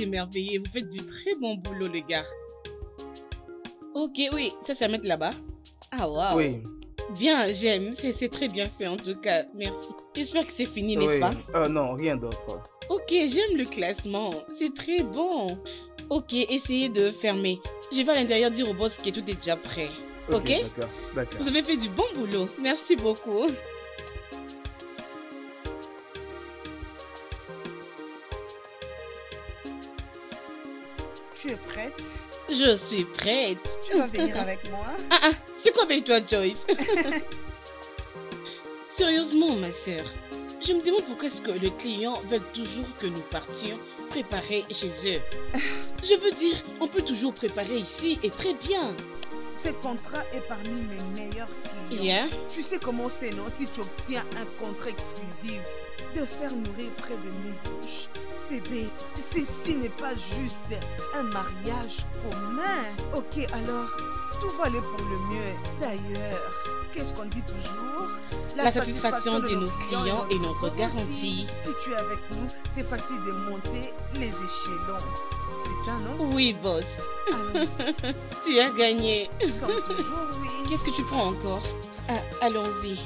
émerveillée. Vous faites du très bon boulot, les gars. Ok, oui, ça, c'est à mettre là-bas. Ah, waouh. Oui. Bien, j'aime. C'est très bien fait, en tout cas. Merci. J'espère que c'est fini, n'est-ce pas? Non, rien d'autre. Ok, j'aime le classement. C'est très bon. Ok, essayez de fermer. Je vais à l'intérieur dire au boss que tout est déjà prêt. Ok? D'accord. Vous avez fait du bon boulot. Merci beaucoup. Tu es prête? Je suis prête. Tu vas venir avec moi? C'est quoi avec toi, Joyce? Sérieusement, ma sœur, je me demande pourquoi est-ce que les clients veulent toujours que nous partions préparer chez eux. Je veux dire, on peut toujours préparer ici et très bien. Ce contrat est parmi mes meilleurs clients. Yeah. Tu sais comment c'est, non? Si tu obtiens un contrat exclusif, de faire nourrir près de mes bouches. Bébé, ceci n'est pas juste un mariage commun. Ok, alors, tout va aller pour le mieux. D'ailleurs, qu'est-ce qu'on dit toujours? La satisfaction de nos clients est notre garantie. Si tu es avec nous, c'est facile de monter les échelons. C'est ça, non? Oui, boss. Allons-y. Tu as gagné. Comme toujours, oui. Qu'est-ce que tu prends encore? Allons-y.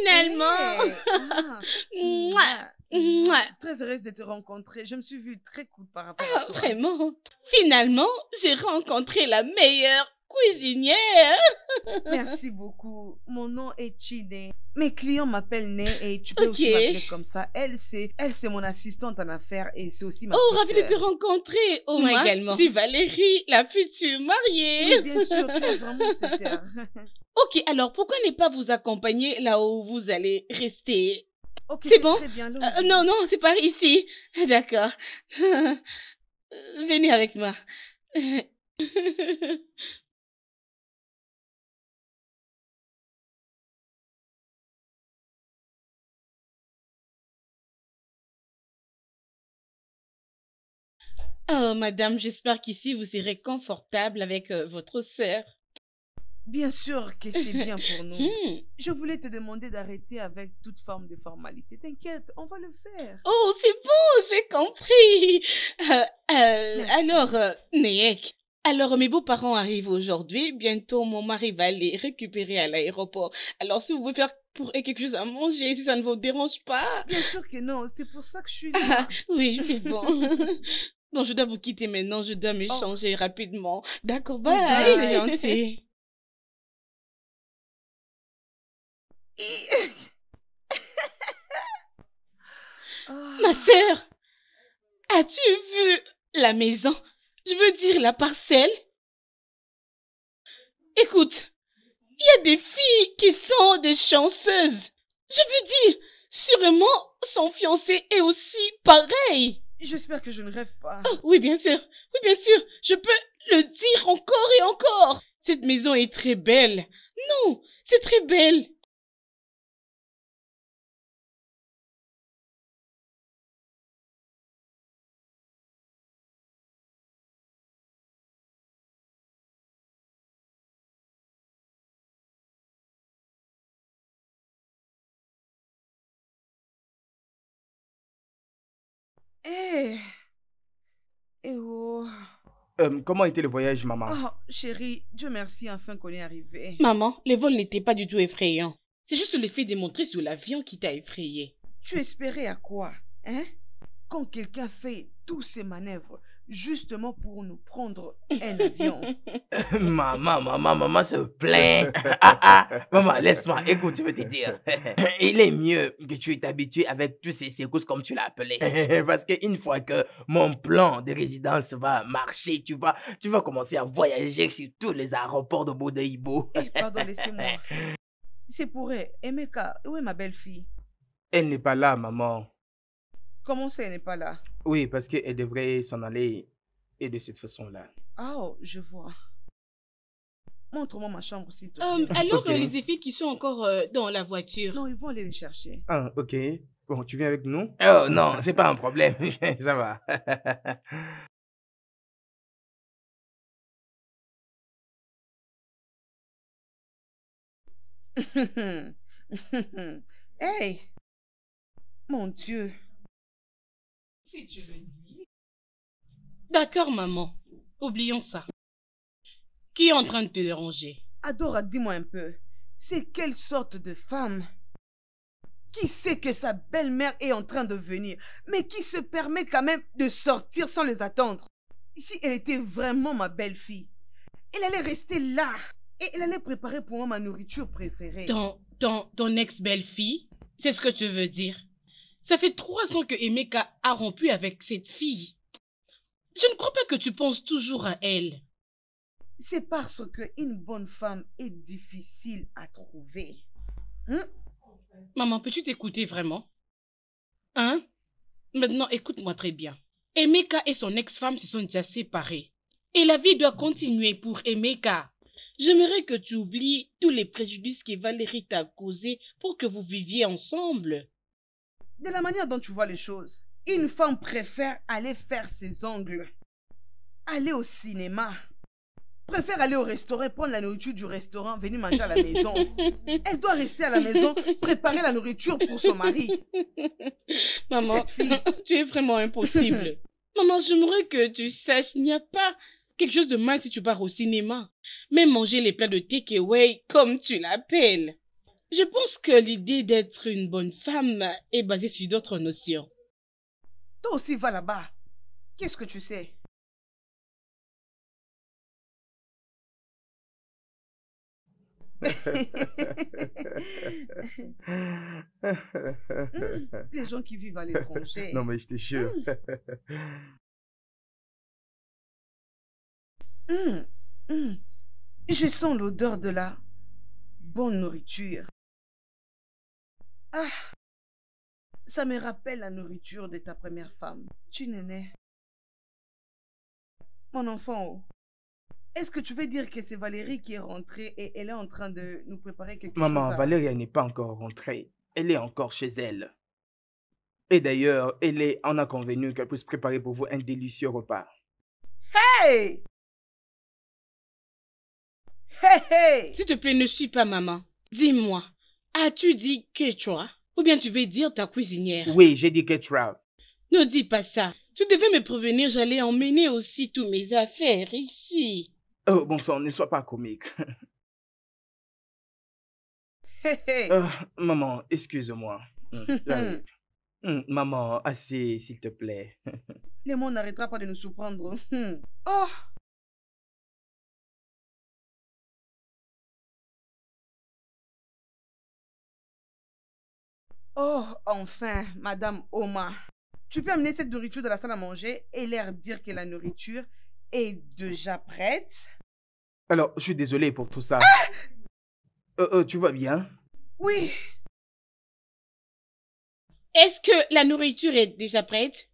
Finalement. Mouah. Mouah. Très heureuse de te rencontrer. Je me suis vue très cool par rapport à toi. Vraiment. Finalement, j'ai rencontré la meilleure cuisinière. Merci beaucoup. Mon nom est Chide. Mes clients m'appellent Né et tu peux aussi m'appeler comme ça. Elle, c'est mon assistante en affaires et c'est aussi ma petite ravie de te rencontrer. Moi également. Je suis Valérie, la future mariée. Oui, bien sûr, tu es vraiment cette heure. Ok, alors pourquoi ne pas vous accompagner là où vous allez rester? Ok, c'est bon? Très bien, non, c'est par ici. D'accord. Venez avec moi. Oh, madame, j'espère qu'ici vous serez confortable avec votre sœur. Bien sûr que c'est bien pour nous. Je voulais te demander d'arrêter avec toute forme de formalité. T'inquiète, on va le faire. Oh, c'est bon, j'ai compris. Alors, Néek, alors mes beaux-parents arrivent aujourd'hui. Bientôt, mon mari va les récupérer à l'aéroport. Alors, si vous voulez faire pour eux quelque chose à manger, si ça ne vous dérange pas. Bien sûr que non, c'est pour ça que je suis là. Oui, c'est bon. Bon, je dois vous quitter maintenant, je dois me changer rapidement. D'accord, bye. C'est gentil. Ma sœur, as-tu vu la maison? Je veux dire la parcelle. Écoute, il y a des filles qui sont des chanceuses. Je veux dire, sûrement son fiancé est aussi pareil. J'espère que je ne rêve pas. Oh, oui, bien sûr. Oui, bien sûr. Je peux le dire encore et encore. Cette maison est très belle. Non, c'est très belle. Eh, eh oh. Comment était le voyage, maman? Oh, chérie, Dieu merci, enfin qu'on est arrivé. Maman, les vols n'étaient pas du tout effrayants. C'est juste le fait de montrer sur l'avion qui t'a effrayé. Tu espérais à quoi, hein? Quand quelqu'un fait tous ces manœuvres justement pour nous prendre un avion. Maman se plaint. Maman, laisse-moi, écoute, je veux te dire. Il est mieux que tu t'habitues avec tous ces secousses comme tu l'as appelé. Parce qu'une fois que mon plan de résidence va marcher, tu vas commencer à voyager sur tous les aéroports de Bodeïbo. Eh, pardon, laissez-moi. C'est pour elle. Emeka, où est ma belle-fille? Elle n'est pas là, maman. Comment ça, elle n'est pas là? Oui, parce qu'elle devrait s'en aller et de cette façon-là. Oh, je vois. Montre-moi ma chambre, s'il te plaît. Alors, Ok. les effets qui sont encore dans la voiture. Non, ils vont aller les chercher. Ah, ok. Bon, tu viens avec nous? Oh non, c'est pas un problème. Ça va. Hey! Mon Dieu! Si tu le dis. D'accord, maman. Oublions ça. Qui est en train de te déranger? Adora, dis-moi un peu. C'est quelle sorte de femme? Qui sait que sa belle-mère est en train de venir, mais qui se permet quand même de sortir sans les attendre? Si elle était vraiment ma belle-fille, elle allait rester là et elle allait préparer pour moi ma nourriture préférée. Ton ex-belle-fille? C'est ce que tu veux dire? Ça fait 3 ans que Emeka a rompu avec cette fille. Je ne crois pas que tu penses toujours à elle. C'est parce qu'une bonne femme est difficile à trouver. Maman, peux-tu t'écouter vraiment? Hein? Maintenant, écoute-moi très bien. Emeka et son ex-femme se sont déjà séparés. Et la vie doit continuer pour Emeka. J'aimerais que tu oublies tous les préjudices que Valérie t'a causés pour que vous viviez ensemble. De la manière dont tu vois les choses, une femme préfère aller faire ses ongles, aller au cinéma, préfère aller au restaurant, prendre la nourriture du restaurant, venir manger à la maison. Elle doit rester à la maison, préparer la nourriture pour son mari. Maman, Cette fille. tu es vraiment impossible. Maman, j'aimerais que tu saches, il n'y a pas quelque chose de mal si tu pars au cinéma. Même manger les plats de takeaway, comme tu l'appelles. Je pense que l'idée d'être une bonne femme est basée sur d'autres notions. Toi aussi, va là-bas. Qu'est-ce que tu sais? Les gens qui vivent à l'étranger. Non, mais je te jure. Je sens l'odeur de la bonne nourriture. Ah, ça me rappelle la nourriture de ta première femme. Tu n'es. Mon enfant, oh. Est-ce que tu veux dire que c'est Valérie qui est rentrée et elle est en train de nous préparer quelque chose Maman, à... Valérie n'est pas encore rentrée. Elle est encore chez elle. Et d'ailleurs, on a convenu qu'elle puisse préparer pour vous un délicieux repas. Hey! Hey, hey! S'il te plaît, ne suis pas maman. Dis-moi, as-tu dit Quechua? Ou bien tu veux dire ta cuisinière? Oui, j'ai dit Ketra. Ne dis pas ça. Tu devais me prévenir, j'allais emmener aussi tous mes affaires ici. Oh, bon sang, ne sois pas comique. Hey, hey! Maman, excuse-moi. J'arrive. Maman, assez, s'il te plaît. Le monde n'arrêtera pas de nous surprendre. Oh! Oh, enfin, Madame Oma. Tu peux amener cette nourriture de la salle à manger et leur dire que la nourriture est déjà prête? Alors, je suis désolé pour tout ça. Tu vas bien? Oui. Est-ce que la nourriture est déjà prête?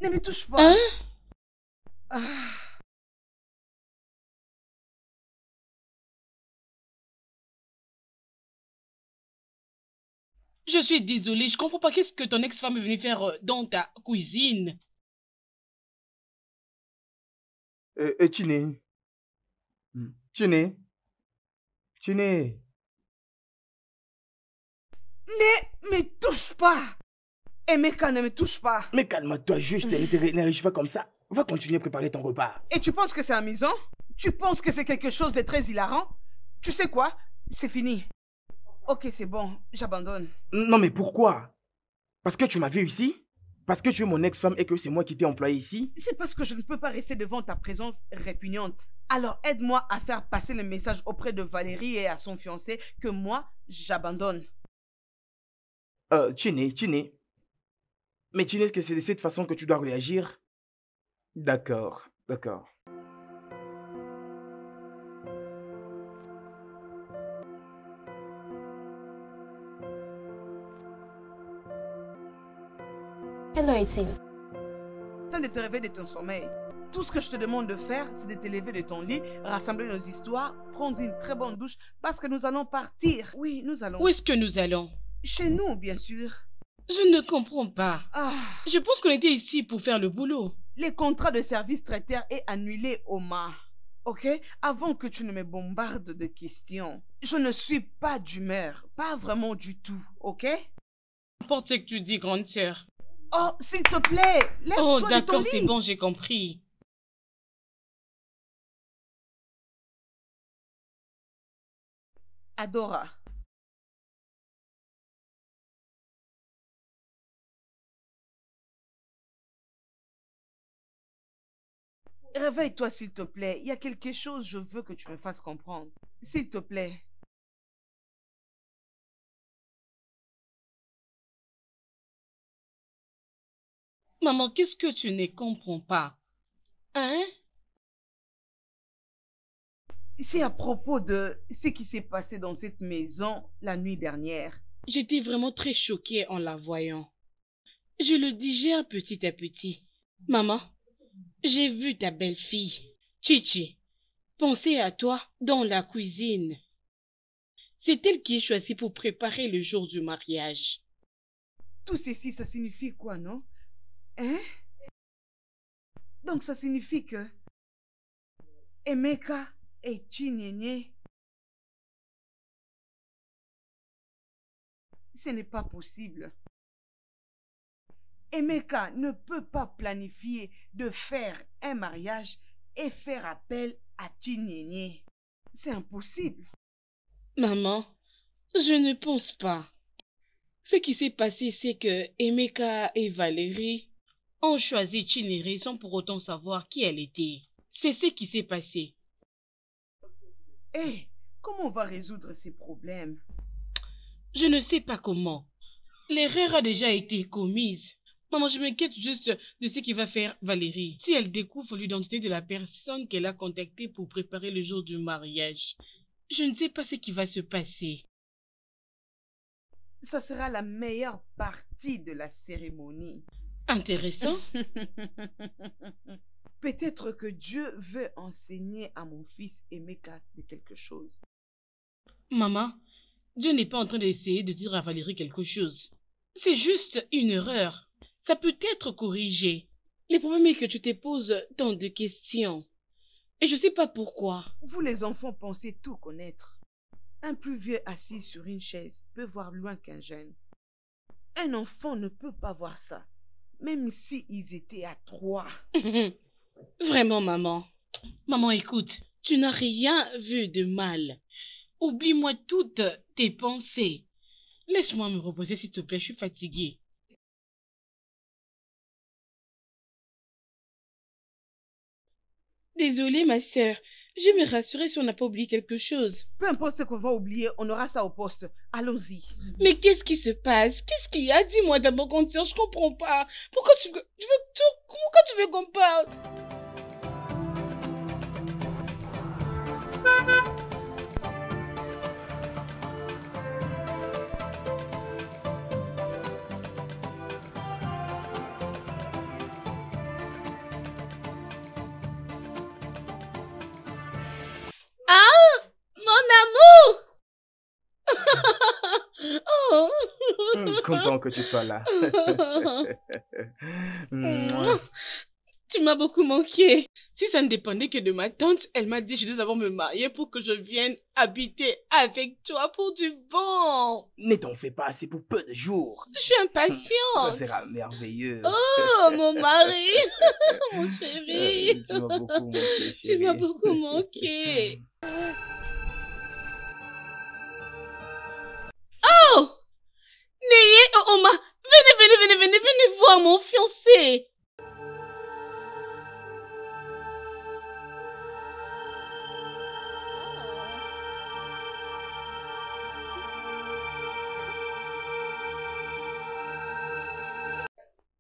Ne me touche pas. Hein? Ah. Je suis désolée, je comprends pas qu'est-ce que ton ex-femme est venue faire dans ta cuisine. Chine. Chine. Chine. Ne me touche pas. Emeka, ne me touche pas. Mais calme-toi juste, n'arrive pas comme ça. Va continuer à préparer ton repas. Et tu penses que c'est amusant? Tu penses que c'est quelque chose de très hilarant? Tu sais quoi? C'est fini. Ok, c'est bon, j'abandonne. Non mais pourquoi? Parce que tu m'as vu ici? Parce que tu es mon ex-femme et que c'est moi qui t'ai employé ici? C'est parce que je ne peux pas rester devant ta présence répugnante. Alors aide-moi à faire passer le message auprès de Valérie et à son fiancé que moi, j'abandonne. Chine. Mais Chine, est-ce que c'est de cette façon que tu dois réagir? D'accord. Hello, Etienne. Temps de te réveiller de ton sommeil. Tout ce que je te demande de faire, c'est de te lever de ton lit, rassembler nos histoires, prendre une très bonne douche parce que nous allons partir. Oui, nous allons. Où est-ce que nous allons? Chez nous, bien sûr. Je ne comprends pas. Ah, Je pense qu'on était ici pour faire le boulot. les contrats de service traiteurs est annulé, Omar. Ok? Avant que tu ne me bombardes de questions. Je ne suis pas d'humeur. Pas vraiment du tout. Ok? N'importe ce que tu dis, grande sœur. Oh, s'il te plaît, Oh, lève-toi de ton d'accord, lit. c'est bon, j'ai compris. Adora. Réveille-toi, s'il te plaît. Il y a quelque chose, je veux que tu me fasses comprendre. S'il te plaît. Maman, qu'est-ce que tu ne comprends pas? Hein? C'est à propos de ce qui s'est passé dans cette maison la nuit dernière. J'étais vraiment très choquée en la voyant. Je le digère petit à petit. Maman, j'ai vu ta belle-fille, Chichi, penser à toi dans la cuisine. C'est elle qui est choisie pour préparer le jour du mariage. Tout ceci, ça signifie quoi, non? Hein? Donc ça signifie que Emeka et Chinyenye, ce n'est pas possible. Emeka ne peut pas planifier de faire un mariage et faire appel à Chinyenye. C'est impossible. Maman, je ne pense pas. Ce qui s'est passé, c'est que Emeka et Valérie ont choisi Chinere sans pour autant savoir qui elle était. C'est ce qui s'est passé. Hé, comment on va résoudre ces problèmes? Je ne sais pas comment. L'erreur a déjà été commise. Maman, je m'inquiète juste de ce qu'il va faire Valérie. Si elle découvre l'identité de la personne qu'elle a contactée pour préparer le jour du mariage, je ne sais pas ce qui va se passer. Ça sera la meilleure partie de la cérémonie. Intéressant. Peut-être que Dieu veut enseigner à mon fils Emeka de quelque chose. Maman, Dieu n'est pas en train d'essayer de dire à Valérie quelque chose. C'est juste une erreur. Ça peut être corrigé. Le problème est que tu te poses tant de questions. Et je ne sais pas pourquoi. Vous les enfants pensez tout connaître. Un plus vieux assis sur une chaise peut voir loin qu'un jeune. Un enfant ne peut pas voir ça, même si ils étaient à 3. Vraiment, maman. Maman, écoute, tu n'as rien vu de mal. Oublie-moi toutes tes pensées. Laisse-moi me reposer, s'il te plaît, je suis fatiguée. Désolée, ma sœur. Je vais me rassurer si on n'a pas oublié quelque chose. Peu importe ce qu'on va oublier, on aura ça au poste. Allons-y. Mais qu'est-ce qui se passe? Qu'est-ce qu'il y a? Dis-moi d'abord, quand je comprends pas. Pourquoi pourquoi tu veux qu'on parle? content que tu sois là. Mouah. Tu m'as beaucoup manqué. Si ça ne dépendait que de ma tante, elle m'a dit je dois d'abord me marier pour que je vienne habiter avec toi pour du bon. Ne t'en fais pas, c'est pour peu de jours. Je suis Ça impatiente. sera merveilleux. Oh, mon mari, mon chéri. Tu m'as beaucoup manqué, Tu m'as chérie. beaucoup manqué. Oh, Neye, Oma, venez voir mon fiancé.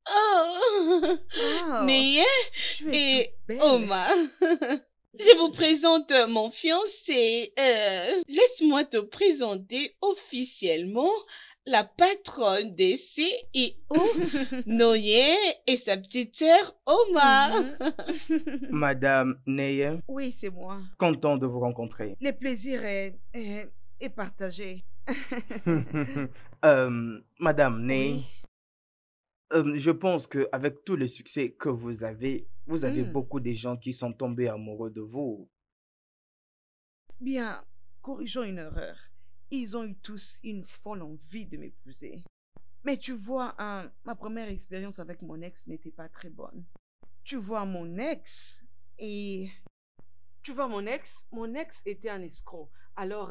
Oh, Oh, Neye tu es et toute belle. Oma. Je vous présente mon fiancé. Laisse-moi te présenter officiellement la patronne des CEO, Noye et sa petite sœur Oma. Mhm. Madame Neye, Oui, c'est moi. content de vous rencontrer. Le plaisir est partagé. Madame Neye, Oui. je pense qu'avec tout le succès que vous avez Hmm. beaucoup de gens qui sont tombés amoureux de vous. Bien, corrigeons une erreur. Ils ont eu tous une folle envie de m'épouser. Mais tu vois, ma première expérience avec mon ex n'était pas très bonne. Tu vois, mon ex était un escroc. Alors,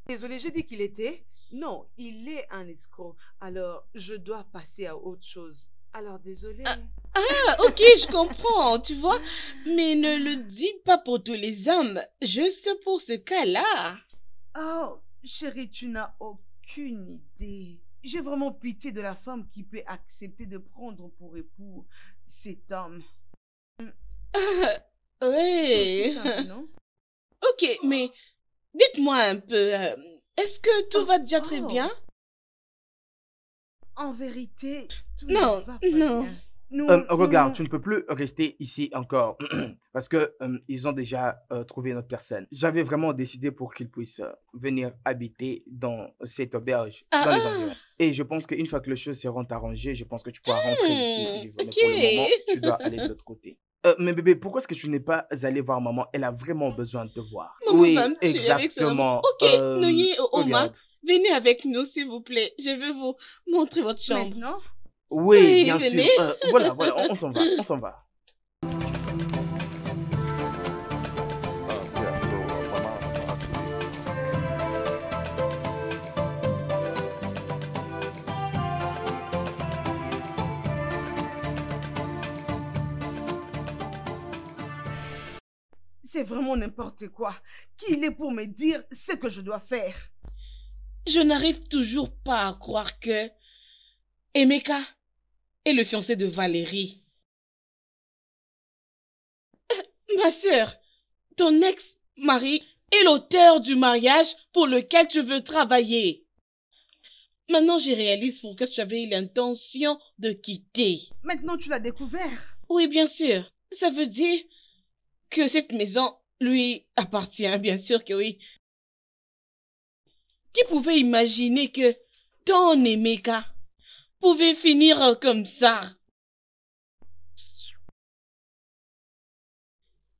désolé, j'ai dit qu'il était. Non, il est un escroc. Alors, je dois passer à autre chose. Alors, désolé. Ah, ok, je comprends, tu vois. Mais ne le dis pas pour tous les hommes, juste pour ce cas-là. Oh, chérie, tu n'as aucune idée. J'ai vraiment pitié de la femme qui peut accepter de prendre pour époux cet homme. Ah, C'est aussi ouais. simple, non? Ok, mais dites-moi un peu, est-ce que tout va déjà très Oh. bien? En vérité, tout Non, ne va pas non. bien. Nous, Regarde, nous- tu ne peux plus rester ici encore parce que ils ont déjà trouvé notre personne. J'avais vraiment décidé pour qu'ils puissent venir habiter dans cette auberge, dans les Ah, environs. Et je pense qu'une fois que les choses seront arrangées, je pense que tu pourras rentrer ici et vivre. Mais ok. pour le moment, tu dois aller de l'autre côté. Mais bébé, pourquoi est-ce que tu n'es pas allé voir maman? Elle a vraiment besoin de te voir. Maman Oui, va me tuer avec son amour. exactement. Ok, Noye et Oma, Regarde. venez avec nous, s'il vous plaît. Je veux vous montrer votre chambre. Maintenant, Oui, Oui, bien sûr. venez. Voilà, on s'en va, on s'en va. c'est vraiment n'importe quoi. Qui il est pour me dire ce que je dois faire? Je n'arrive toujours pas à croire que Emeka est le fiancé de Valérie. Ma sœur, ton ex-mari est l'auteur du mariage pour lequel tu veux travailler. Maintenant, je réalise pourquoi tu avais eu l'intention de quitter. Maintenant, tu l'as découvert. Oui, bien sûr. Ça veut dire que cette maison lui appartient, bien sûr que oui. Qui pouvait imaginer que ton Emeka pouvait finir comme ça?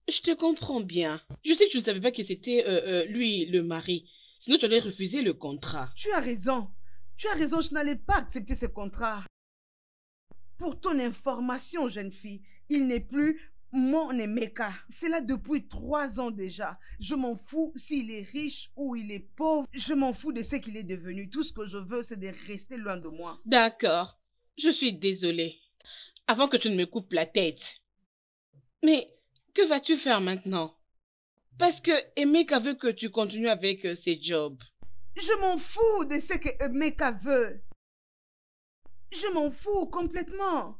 Je te comprends bien. Je sais que tu ne savais pas que c'était lui le mari. Sinon, tu allais refuser le contrat. Tu as raison. Tu as raison, je n'allais pas accepter ce contrat. Pour ton information, jeune fille, il n'est plus mon Emeka. C'est là depuis 3 ans déjà. Je m'en fous s'il est riche ou il est pauvre. Je m'en fous de ce qu'il est devenu. Tout ce que je veux, c'est de rester loin de moi. D'accord. Je suis désolée. Avant que tu ne me coupes la tête. Mais que vas-tu faire maintenant? Parce que Emeka veut que tu continues avec ses jobs. Je m'en fous de ce que Emeka veut. Je m'en fous complètement.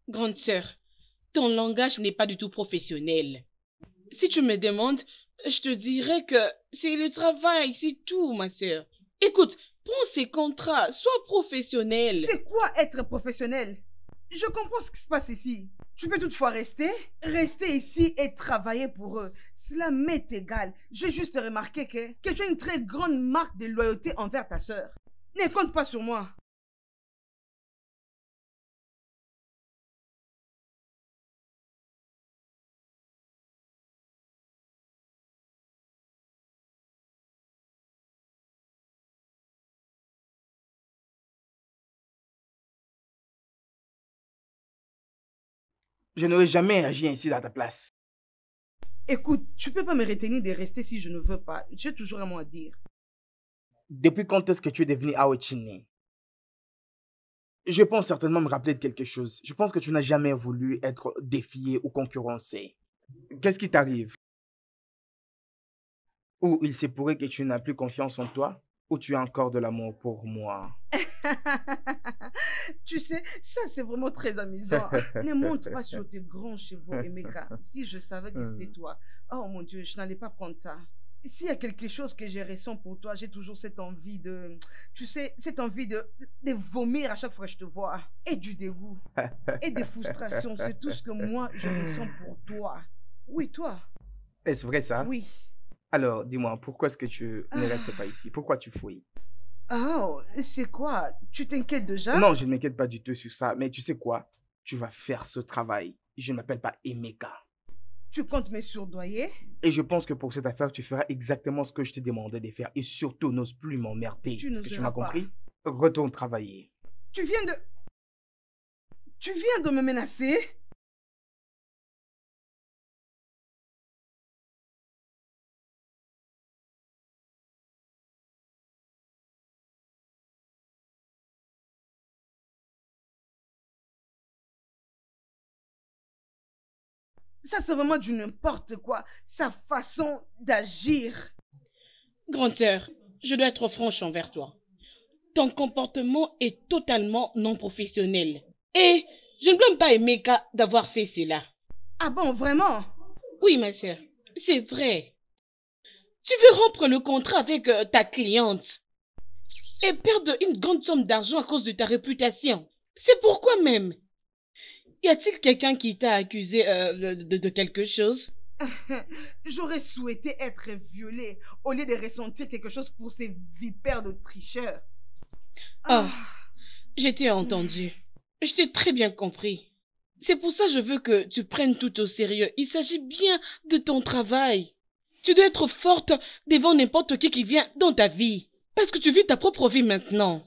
Grande sœur, ton langage n'est pas du tout professionnel. Si tu me demandes, je te dirais que c'est le travail, c'est tout, ma sœur. Écoute, prends ces contrats, sois professionnel. C'est quoi être professionnel? Je comprends ce qui se passe ici. Tu peux toutefois rester ici et travailler pour eux. Cela m'est égal. J'ai juste remarqué que tu as une très grande marque de loyauté envers ta sœur. Ne compte pas sur moi. Je n'aurais jamais agi ainsi à ta place. Écoute, tu peux pas me retenir de rester si je ne veux pas. J'ai toujours un mot à dire. Depuis quand est-ce que tu es devenu Aochine? Je pense certainement me rappeler de quelque chose. Je pense que tu n'as jamais voulu être défié ou concurrencé. Qu'est-ce qui t'arrive? Ou il se pourrait que tu n'as plus confiance en toi? Ou tu as encore de l'amour pour moi? Tu sais, ça c'est vraiment très amusant. Ne monte pas sur tes grands chevaux, Emeka. Si je savais que c'était toi. Oh mon Dieu, je n'allais pas prendre ça. S'il y a quelque chose que j'ai ressens pour toi, j'ai toujours cette envie de... Tu sais, cette envie de vomir à chaque fois que je te vois. Et du dégoût. Et des frustrations. C'est tout ce que moi, je ressens pour toi. Oui, toi. Est-ce vrai ça? Oui. Alors, dis-moi, pourquoi est-ce que tu ne restes pas ici? Pourquoi tu fuis? Oh, c'est quoi? Tu t'inquiètes déjà? Non, je ne m'inquiète pas du tout sur ça. Mais tu sais quoi? Tu vas faire ce travail. Je ne m'appelle pas Emeka. Tu comptes me surdoyer? Et je pense que pour cette affaire, tu feras exactement ce que je t'ai demandé de faire. Et surtout, n'ose plus m'emmerder. Est-ce que tu m'as compris? Retourne travailler. Tu viens de me menacer? Ça, c'est vraiment du n'importe quoi. Sa façon d'agir. Grandeur, je dois être franche envers toi. Ton comportement est totalement non professionnel. Et je ne blâme pas Emeka d'avoir fait cela. Ah bon, vraiment? Oui, ma sœur, c'est vrai. Tu veux rompre le contrat avec ta cliente et perdre une grande somme d'argent à cause de ta réputation. C'est pourquoi même. Y a-t-il quelqu'un qui t'a accusé de quelque chose? J'aurais souhaité être violée au lieu de ressentir quelque chose pour ces vipères de tricheurs. Oh, je t'ai entendu. Je t'ai très bien compris. C'est pour ça que je veux que tu prennes tout au sérieux. Il s'agit bien de ton travail. Tu dois être forte devant n'importe qui vient dans ta vie. Parce que tu vis ta propre vie maintenant.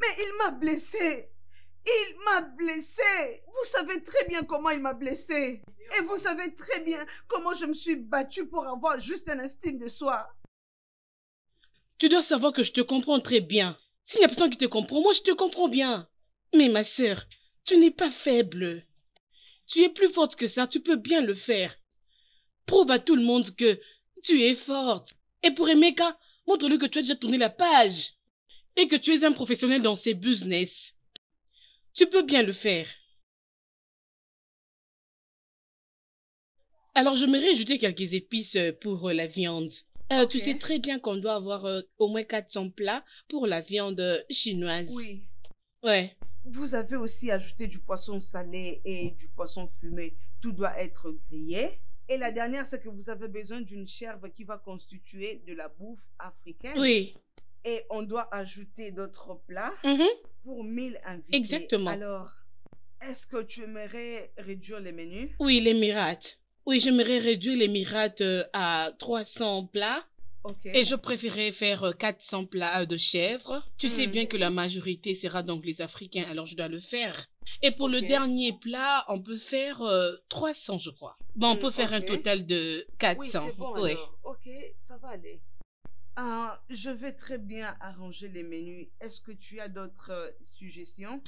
Mais il m'a blessée. Il m'a blessée. Vous savez très bien comment il m'a blessée. Et vous savez très bien comment je me suis battue pour avoir juste un estime de soi. Tu dois savoir que je te comprends très bien. S'il n'y a personne qui te comprend, moi je te comprends bien. Mais ma sœur, tu n'es pas faible. Tu es plus forte que ça, tu peux bien le faire. Prouve à tout le monde que tu es forte. Et pour Emeka, montre-lui que tu as déjà tourné la page. Et que tu es un professionnel dans ces business. Tu peux bien le faire. Alors, je m'aimerais ajouter quelques épices pour la viande. Okay. Tu sais très bien qu'on doit avoir au moins 400 plats pour la viande chinoise. Oui. Ouais. Vous avez aussi ajouté du poisson salé et du poisson fumé. Tout doit être grillé. Et la dernière, c'est que vous avez besoin d'une chèvre qui va constituer de la bouffe africaine. Oui. Et on doit ajouter d'autres plats pour 1000 invités. Exactement. Alors, est-ce que tu aimerais réduire les menus? Oui, les mirates. Oui, j'aimerais réduire les mirates à 300 plats. Okay. Et je préférais faire 400 plats de chèvre. Tu sais bien que la majorité sera donc les Africains, alors je dois le faire. Et pour le dernier plat, on peut faire 300, je crois. Bon, on peut faire un total de 400. Oui, c'est bon ouais. alors. Ok, ça va aller. Je vais très bien arranger les menus. Est-ce que tu as d'autres suggestions?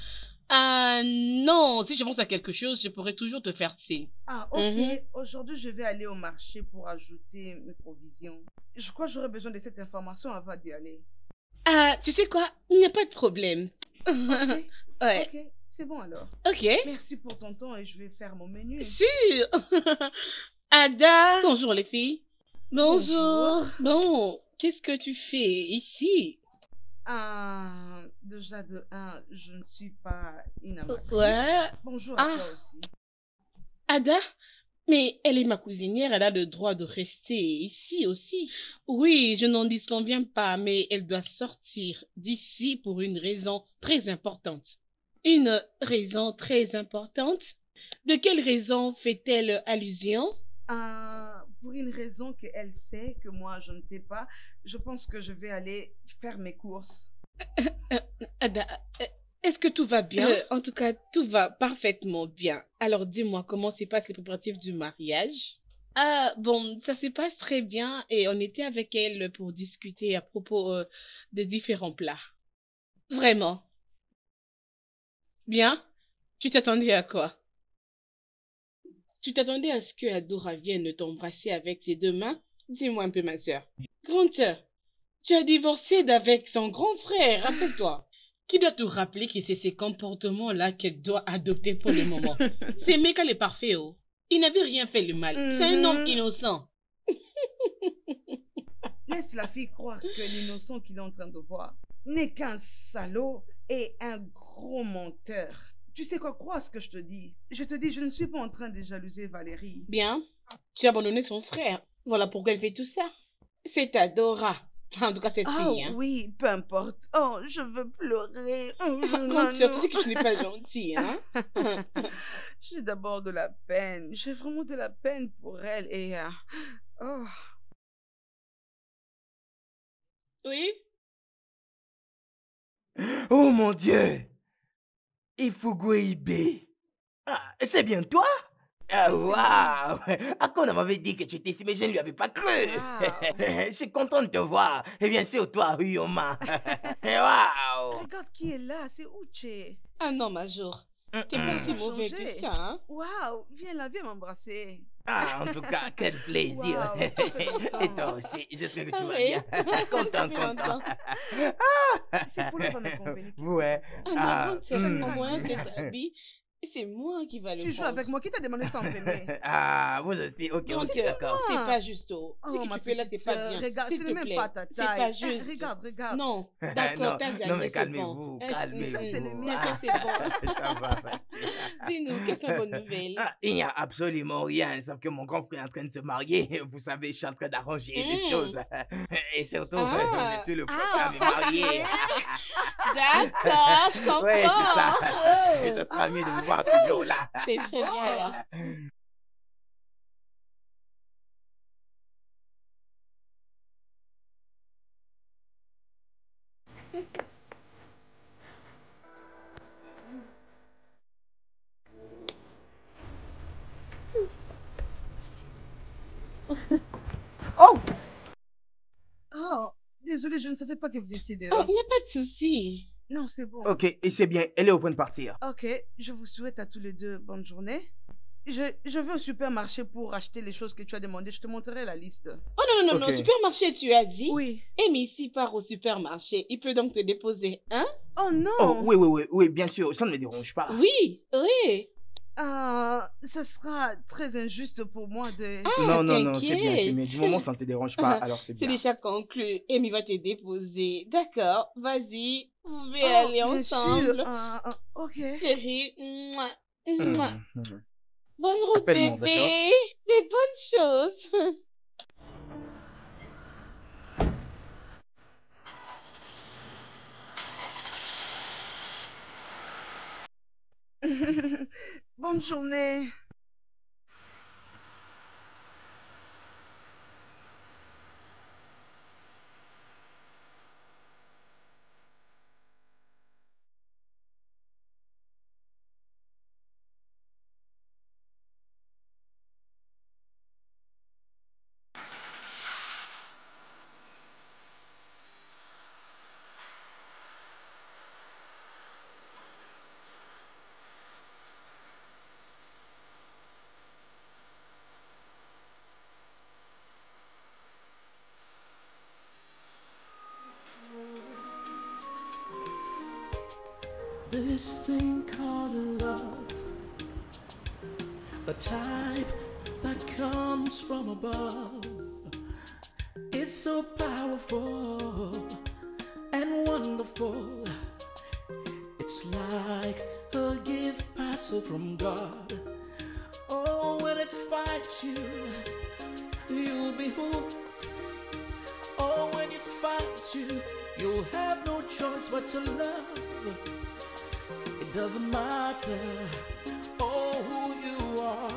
Non, si je pense à quelque chose, je pourrais toujours te faire signe. Ah, ok. Aujourd'hui, je vais aller au marché pour ajouter mes provisions. Je crois que j'aurai besoin de cette information avant d'y aller. Tu sais quoi? Il n'y a pas de problème. Ok. Ouais. Ok, c'est bon alors. Ok. Merci pour ton temps et je vais faire mon menu. Sûr. Ada. Bonjour les filles. Bonjour. Bon, qu'est-ce que tu fais ici? Déjà de un, je ne suis pas une amatrice. Ouais. Bonjour à toi aussi. Ada, mais elle est ma cousinière, elle a le droit de rester ici aussi. Oui, je n'en disconviens pas, mais elle doit sortir d'ici pour une raison très importante. Une raison très importante? De quelle raison fait-elle allusion? Pour une raison qu'elle sait, que moi je ne sais pas, je pense que je vais aller faire mes courses. Ada, est-ce que tout va bien? En tout cas, tout va parfaitement bien. Alors dis-moi, comment se passent les préparatifs du mariage? Bon, ça se passe très bien et on était avec elle pour discuter à propos de différents plats. Vraiment? Bien? Tu t'attendais à quoi? Tu t'attendais à ce que Adora vienne t'embrasser avec ses deux mains? Dis-moi un peu, ma sœur. Grande sœur, tu as divorcé d'avec son grand frère, rappelle-toi. Qui doit te rappeler que c'est ces comportements-là qu'elle doit adopter pour le moment. C'est Meka le parfait, oh. Il n'avait rien fait de mal. C'est un homme innocent. Laisse la fille croire que l'innocent qu'il est en train de voir n'est qu'un salaud et un gros menteur. Tu sais quoi, crois ce que je te dis. Je te dis, je ne suis pas en train de jalouser Valérie. Bien, tu as abandonné son frère. Voilà pourquoi elle fait tout ça. C'est Adora. En tout cas, cette fille. Hein. Oui, peu importe. Oh, je veux pleurer. Grande sœur, tu sais que tu n'es pas gentille, hein? J'ai d'abord de la peine. J'ai vraiment de la peine pour elle et... oh. Oui? Oh mon Dieu! Ifugweibe. Ah, c'est bien toi? Ah, waouh! À quoi on m'avait dit que tu étais ici, mais je ne lui avais pas cru. Wow. Je suis content de te voir. Et bien sûr, toi, Uyoma. Waouh! Regarde qui est là, c'est Uche. Ah non, Major. T'es pas si mauvais que ça, hein? Waouh! Viens là, viens m'embrasser. Ah, en tout cas, quel plaisir. Wow, ça fait longtemps. Et toi aussi, j'espère que tu vas Oui. bien. Content, content. C'est pour le va me convenir. Ouais. Ah, ça non, m'ira en voyant très bien. cet habit, c'est moi qui va le Tu joues prendre. avec moi, qui t'a demandé ça en premier? Ah, vous aussi, ok, Non, ok, c'est d'accord. c'est pas juste. Oh. Ce Oh, que ma tu fais là, petite c'est pas sœur, bien. regarde, S'il ce te n'est même plaît. pas ta C'est taille. pas juste. Regarde, regarde. Non, d'accord, t'as gagné, Non, mais c'est calmez-vous, bon. calmez-vous. Ça, c'est le mien. D'accord, c'est bon. Ça va passer. Dis-nous, quelles sont les bonnes nouvelles? Ah, il n'y a absolument rien, sauf que mon grand frère est en train de se marier. Vous savez, je suis en train d'arranger les choses. Et surtout, je suis le prochain à me marier. D'accord, je comprends. Ouais, c'est ça. Oh. Je serai mieux de vous voir toujours là. C'est très bien là. Oh, désolée, je ne savais pas que vous étiez Oh, dehors. il n'y a pas de souci. Non, c'est bon. Ok, et c'est bien, elle est au point de partir. Ok, je vous souhaite à tous les deux bonne journée. Je vais au supermarché pour acheter les choses que tu as demandées. Je te montrerai la liste. Oh non, non, non, Ok. non, supermarché, tu as dit? Oui. Et mais ici part au supermarché, il peut donc te déposer, hein? Oh non! Oh, oui, bien sûr, ça ne me dérange pas. Oui, oui. Ça sera très injuste pour moi de... Non, c'est bien, t'inquiète. Du moment ça ne te dérange pas, alors c'est C'est bien. déjà conclu. Amy va te déposer. D'accord, vas-y. Vous pouvez Oh, aller bien ensemble. sûr. Ok. Chérie. Mouah, mouah. Bonne route, Appelle-moi, bébé. Des bonnes choses. Bonne journée. This thing called love, the type that comes from above. It's so powerful and wonderful. wonderful. It's like a gift passed from God. Oh, when it finds you, you'll be hooked. Oh, when it finds you, you'll have no choice but to love. It doesn't matter, oh, who you are,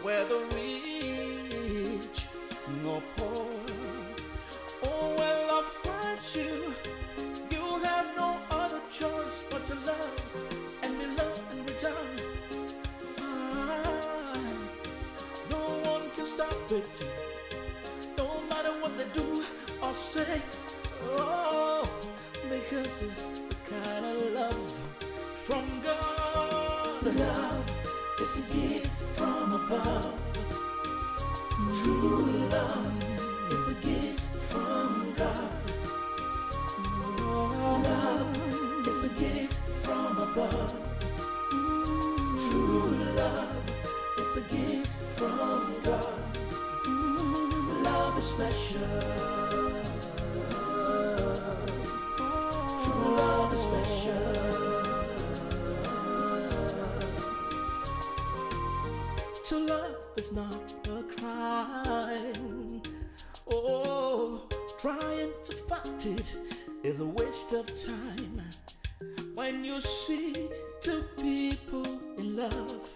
whether rich or poor. Oh, when love finds you, you have no other choice but to love and be loved in return. No one can stop it, no matter what they do or say. Oh, because it's the kind of love from God. Love is a gift from above. True love is a gift from God. Love is a gift from above. True love is a gift from God. Love is special. True love is special. To love is not a crime. Oh, trying to fight it is a waste of time. When you see two people in love,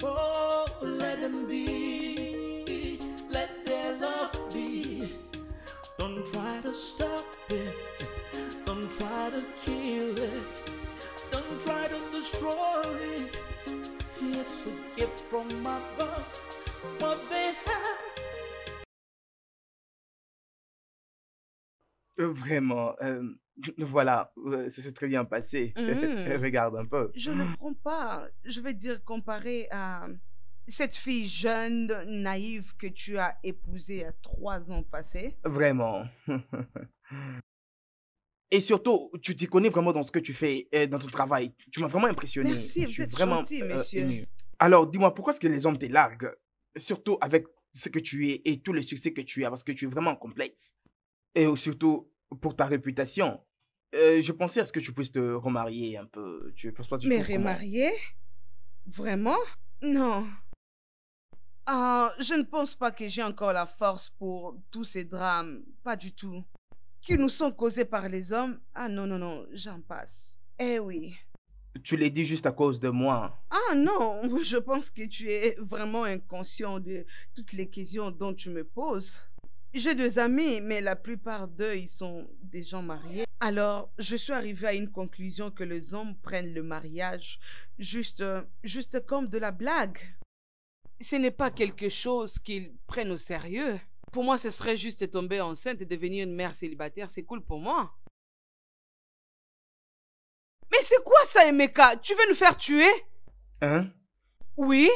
oh, let them be. Let their love be. Don't try to stop it. Don't try to kill it. Don't try to destroy it. It's a gift from above. What they have. Vraiment, voilà, ça s'est très bien passé. Regarde un peu. Je ne prends pas, je veux dire, comparé à cette fille jeune, naïve que tu as épousée à 3 ans passés. Vraiment. Et surtout, tu t'y connais vraiment dans ce que tu fais, dans ton travail. Tu m'as vraiment impressionné. Merci, Je vous suis êtes vraiment gentil, monsieur. ému. Alors, dis-moi, pourquoi est-ce que les hommes te larguent? Surtout avec ce que tu es et tout le succès que tu as, parce que tu es vraiment complexe. Et surtout, pour ta réputation. Je pensais à ce que tu puisses te remarier un peu. Tu penses pas du Mais tout comment- remariée? Vraiment? Non. Ah, je ne pense pas que j'ai encore la force pour tous ces drames. Pas du tout. Qui nous sont causés par les hommes. Ah non, non, non, j'en passe. Eh oui. Tu l'as dit juste à cause de moi. Ah non, je pense que tu es vraiment inconscient de toutes les questions dont tu me poses. J'ai 2 amis, mais la plupart d'eux, ils sont des gens mariés. Alors, je suis arrivée à une conclusion que les hommes prennent le mariage juste comme de la blague. Ce n'est pas quelque chose qu'ils prennent au sérieux. Pour moi, ce serait juste tomber enceinte et devenir une mère célibataire. C'est cool pour moi. Mais c'est quoi ça, Emeka? Tu veux nous faire tuer? Hein? Oui?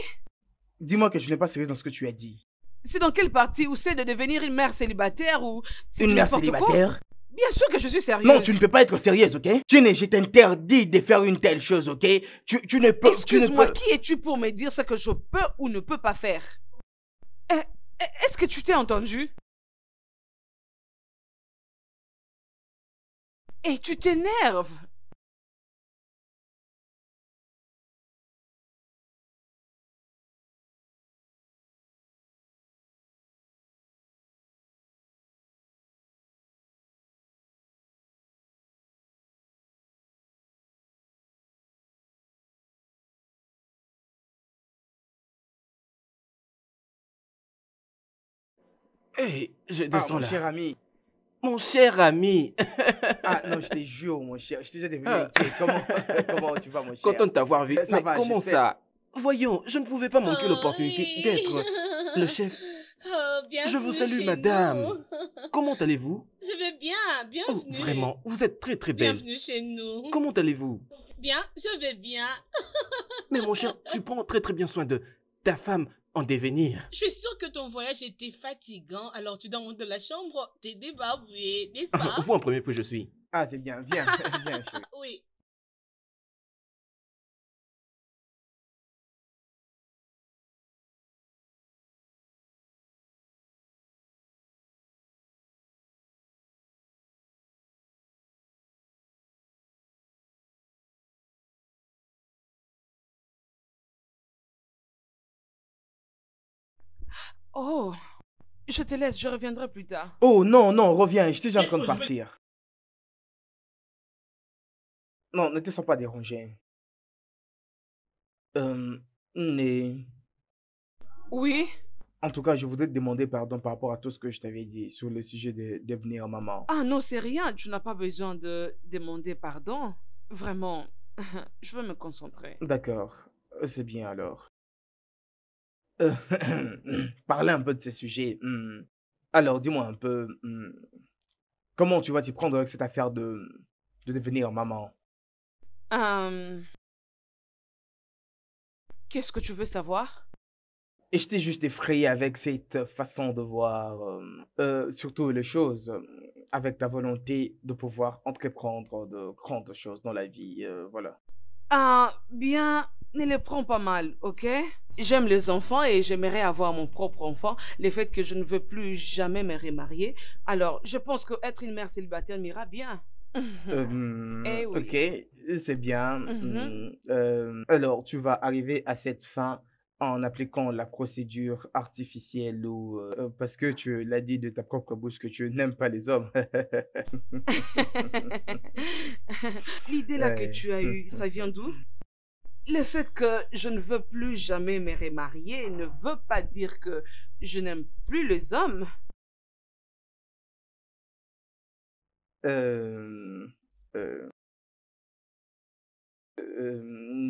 Dis-moi que je n'ai pas sérieuse dans ce que tu as dit. C'est dans quelle partie? Ou c'est de devenir une mère célibataire ou c'est Une du mère n'importe quoi? célibataire? Bien sûr que je suis sérieuse. Non, tu ne peux pas être sérieuse, ok? Je t'interdis de faire une telle chose, ok? Tu ne peux... Excuse-moi, tu ne peux... qui es-tu pour me dire ce que je peux ou ne peux pas faire? Est-ce que tu t'es entendu? Et tu t'énerves. Hé, je Ah, descends mon là. cher ami. Mon cher ami. Ah, non, je te jure, mon cher. Je t'ai déjà devenu Ah. inquiet. Comment tu vas, mon cher? Content de t'avoir vu. Ça Mais va, comment j'espère. ça? Voyons, je ne pouvais pas manquer l'opportunité d'être le chef. Oh, Je vous bienvenue salue, chez madame. nous. Comment allez-vous? Je vais bien, Oh, bienvenue. vraiment, vous êtes très très belle. Bienvenue chez nous. Comment allez-vous? Bien, je vais bien. Mais mon cher, tu prends très très bien soin de ta femme en devenir. Je suis sûre que ton voyage était fatigant, alors tu dois monter de la chambre, t'es débarbouillé, n'est-ce pas? Vous en premier peu, je suis. Ah, c'est bien. Viens, viens, chérie. Oui. Oh, je te laisse, je reviendrai plus tard. Oh non, non, reviens, j'étais déjà en train de partir. Non, ne te sens pas dérangé. Mais Oui? en tout cas, je voudrais te demander pardon par rapport à tout ce que je t'avais dit sur le sujet de devenir maman. Ah non, c'est rien, tu n'as pas besoin de demander pardon. Vraiment, je veux me concentrer. D'accord, c'est bien alors. Euh, Parler un peu de ces sujets. Alors, dis-moi un peu, comment tu vas t'y prendre avec cette affaire de devenir maman? Euh, Qu'est-ce que tu veux savoir? Et j'étais juste effrayé avec cette façon de voir, surtout les choses, avec ta volonté de pouvoir entreprendre de grandes choses dans la vie, voilà. Ah, bien, ne les prends pas mal, ok? J'aime les enfants et j'aimerais avoir mon propre enfant. Le fait que je ne veux plus jamais me remarier. Alors, je pense que être une mère célibataire m'ira bien. Eh oui. Ok, c'est bien. Alors, tu vas arriver à cette fin en appliquant la procédure artificielle ou parce que tu l'as dit de ta propre bouche que tu n'aimes pas les hommes. L'idée là que Ouais. tu as eue, ça vient d'où? Le fait que je ne veux plus jamais me remarier ne veut pas dire que je n'aime plus les hommes. Euh, euh,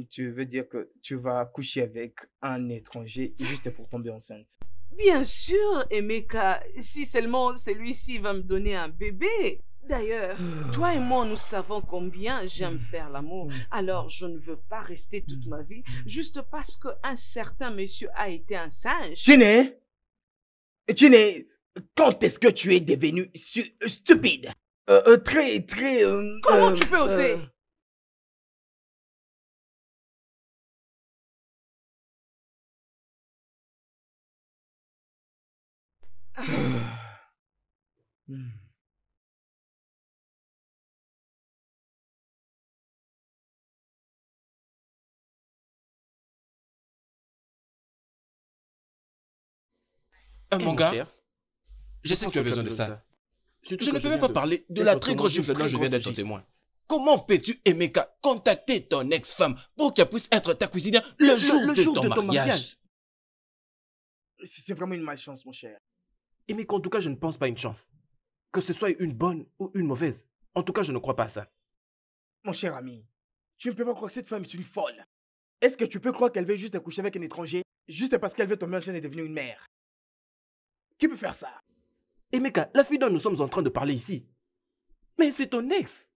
Tu veux dire que tu vas coucher avec un étranger juste pour tomber enceinte? Bien sûr, Emeka, si seulement celui-ci va me donner un bébé. D'ailleurs, toi et moi, nous savons combien j'aime faire l'amour. Alors, je ne veux pas rester toute ma vie juste parce qu'un certain monsieur a été un singe. Chine, quand est-ce que tu es devenu stupide? Très, très... Comment tu peux oser? Mon Mon gars, cher, je sais que tu as besoin de ça. Surtout Je que ne peux même viens pas parler de d'être la très témoin grosse d'une gifle dont très je viens grosse d'être gifle. témoin. Comment peux-tu, Emeka, contacter ton ex-femme pour qu'elle puisse être ta cuisinière le jour de ton mariage? C'est vraiment une malchance, mon cher. Et mais qu'en tout cas, je ne pense pas une chance. Que ce soit une bonne ou une mauvaise. En tout cas, je ne crois pas à ça. Mon cher ami, tu ne peux pas croire que cette femme est une folle. Est-ce que tu peux croire qu'elle veut juste accoucher avec un étranger juste parce qu'elle veut tomber enceinte et devenir une mère? Qui peut faire ça? Et Meka, la fille dont nous sommes en train de parler ici. Mais c'est ton ex.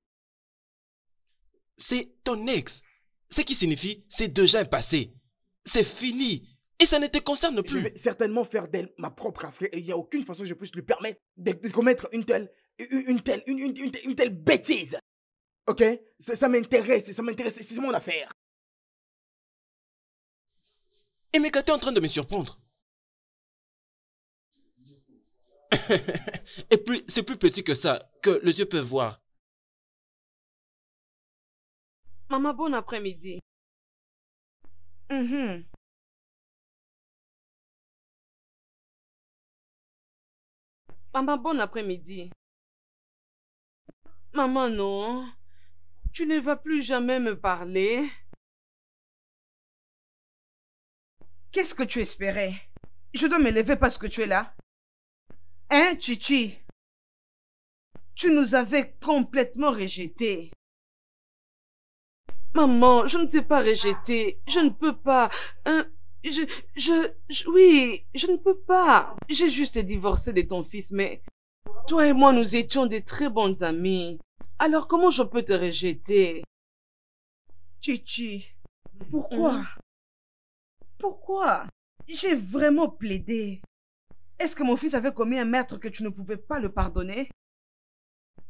C'est ton ex. Ce qui signifie, c'est déjà un passé. C'est fini. Et ça ne te concerne Je plus. vais certainement faire d'elle ma propre affaire et il n'y a aucune façon que je puisse lui permettre de commettre une telle bêtise. Ok? Ça m'intéresse, c'est mon affaire. Emeka, t'es en train de me surprendre. Et puis, c'est plus petit que ça, que les yeux peuvent voir. Maman, bon après-midi. Maman, bon après-midi. Maman, non. Tu ne vas plus jamais me parler. Qu'est-ce que tu espérais? Je dois me lever parce que tu es là? Hein, Chichi? Tu nous avais complètement rejetés. Maman, je ne t'ai pas rejeté. Je ne peux pas. Hein, oui, je ne peux pas. J'ai juste divorcé de ton fils, mais toi et moi, nous étions de très bons amis. Alors comment je peux te rejeter? Chichi, pourquoi? Pourquoi? J'ai vraiment plaidé. Est-ce que mon fils avait commis un meurtre que tu ne pouvais pas le pardonner?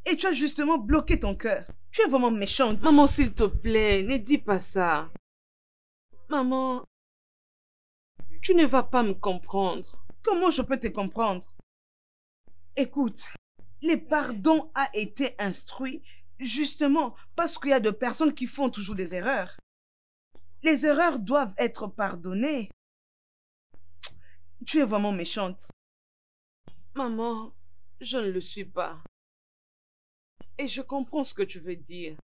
Et tu as justement bloqué ton cœur. Tu es vraiment méchante. Maman, s'il te plaît, ne dis pas ça. Maman, tu ne vas pas me comprendre. Comment je peux te comprendre? Écoute, le pardon a été instruit justement parce qu'il y a des personnes qui font toujours des erreurs. Les erreurs doivent être pardonnées. Tu es vraiment méchante. Maman, je ne le suis pas. Et je comprends ce que tu veux dire.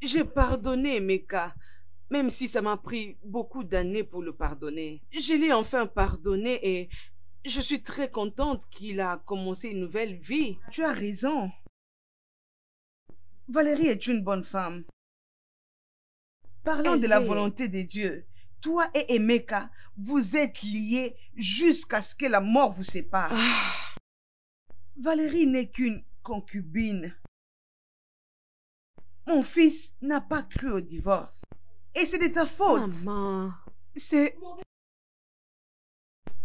J'ai pardonné Emeka, même si ça m'a pris beaucoup d'années pour le pardonner. Je l'ai enfin pardonné et je suis très contente qu'il a commencé une nouvelle vie. Tu as raison. Valérie est une bonne femme. Parlant de la volonté de Dieu, toi et Emeka, vous êtes liés jusqu'à ce que la mort vous sépare. Valérie n'est qu'une concubine. Mon fils n'a pas cru au divorce. Et c'est de ta faute. Maman. C'est...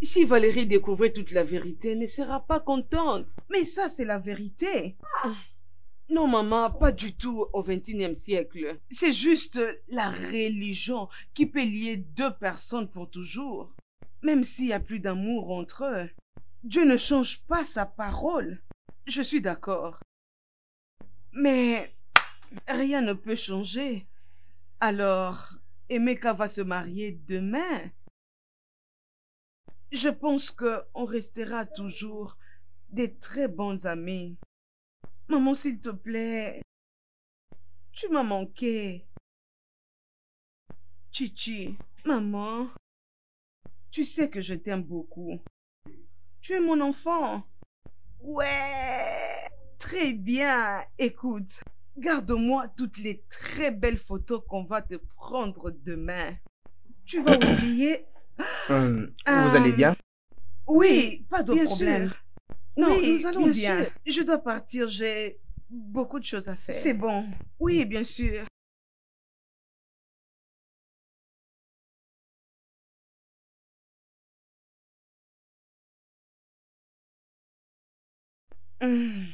Si Valérie découvrait toute la vérité, elle ne sera pas contente. Mais ça, c'est la vérité. Non, maman, pas du tout au XXIe siècle. C'est juste la religion qui peut lier deux personnes pour toujours. Même s'il n'y a plus d'amour entre eux. Dieu ne change pas sa parole. Je suis d'accord. Mais rien ne peut changer. Alors, Emeka va se marier demain. Je pense qu'on restera toujours des très bons amis. Maman, s'il te plaît, tu m'as manqué. Chichi, maman, tu sais que je t'aime beaucoup. Tu es mon enfant. Ouais, très bien. Écoute, garde-moi toutes les très belles photos qu'on va te prendre demain. Tu vas oublier... Vous allez bien? Oui, pas de problème. Sûr. Non, Oui, nous allons bien bien. sûr. Je dois partir, j'ai beaucoup de choses à faire. C'est bon. Oui, bien sûr. Hum.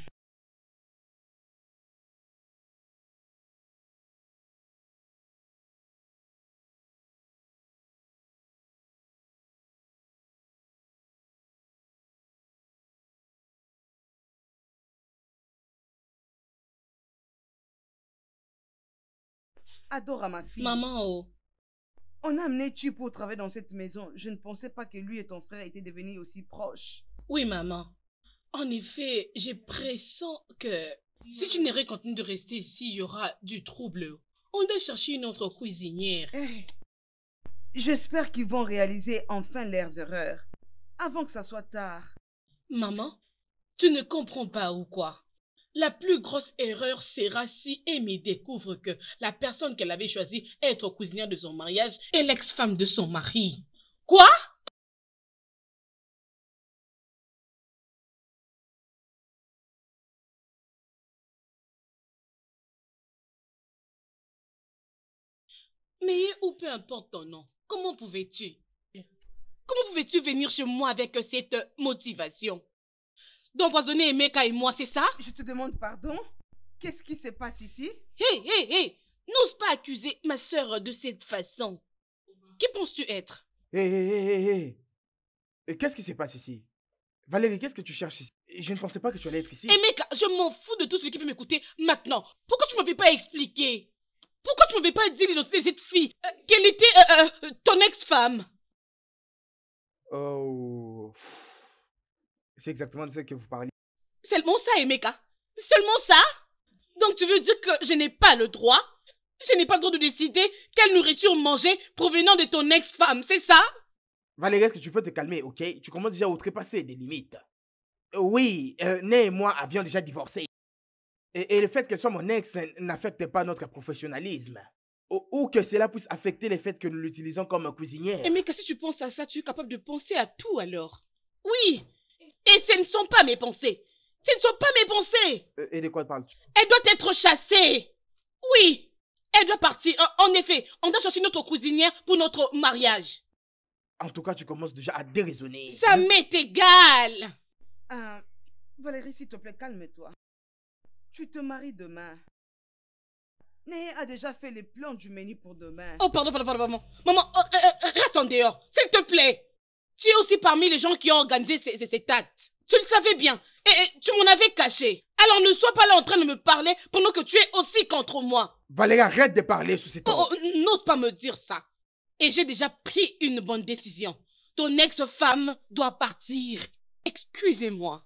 Adora, ma fille. Maman, oh. On a amené Tu pour travailler dans cette maison. Je ne pensais pas que lui et ton frère étaient devenus aussi proches. Oui, maman. En effet, j'ai pressens que si tu n'irais continuer de rester ici, il y aura du trouble. On doit chercher une autre cuisinière. J'espère qu'ils vont réaliser enfin leurs erreurs. Avant que ça soit tard. Maman, tu ne comprends pas ou quoi? La plus grosse erreur sera si Amy découvre que la personne qu'elle avait choisie être cuisinière de son mariage est l'ex-femme de son mari. Quoi? Mais ou peu importe ton nom, comment pouvais-tu? Comment pouvais-tu venir chez moi avec cette motivation? D'empoisonner Emeka et moi, c'est ça? Je te demande pardon? Qu'est-ce qui se passe ici? Hé! N'ose pas accuser ma sœur de cette façon. Qui penses-tu être? Hé. Qu'est-ce qui se passe ici? Valérie, qu'est-ce que tu cherches ici? Je ne pensais pas que tu allais être ici. Emeka, je m'en fous de tout ce qui peut m'écouter maintenant. Pourquoi tu ne m'avais pas expliqué? Pourquoi tu ne m'avais pas dit l'identité de cette fille? Qu'elle était ton ex-femme? Oh. C'est exactement de ce que vous parlez. Seulement ça, Emeka? Seulement ça? Donc tu veux dire que je n'ai pas le droit? Je n'ai pas le droit de décider quelle nourriture manger provenant de ton ex-femme, c'est ça? Valérie, est-ce que tu peux te calmer, ok? Tu commences déjà à outrepasser des limites. Oui, Né et moi avions déjà divorcé. Et le fait qu'elle soit mon ex n'affecte pas notre professionnalisme. Ou que cela puisse affecter le fait que nous l'utilisons comme cuisinière. Emeka, si tu penses à ça, tu es capable de penser à tout alors. Oui! Et ce ne sont pas mes pensées. Ce ne sont pas mes pensées. Et de quoi parles-tu? Elle doit être chassée. Oui. Elle doit partir. En effet, on doit chercher notre cuisinière pour notre mariage. En tout cas, tu commences déjà à déraisonner. Ça m'est égal. Valérie, s'il te plaît, calme-toi. Tu te maries demain. Né a déjà fait les plans du menu pour demain. Oh, pardon. Maman, reste en dehors, s'il te plaît. Tu es aussi parmi les gens qui ont organisé ces actes. Tu le savais bien. Et tu m'en avais caché. Alors ne sois pas là en train de me parler pendant que tu es aussi contre moi. Valérie, arrête de parler sous ces ton. N'ose pas me dire ça. Et j'ai déjà pris une bonne décision. Ton ex-femme doit partir. Excusez-moi.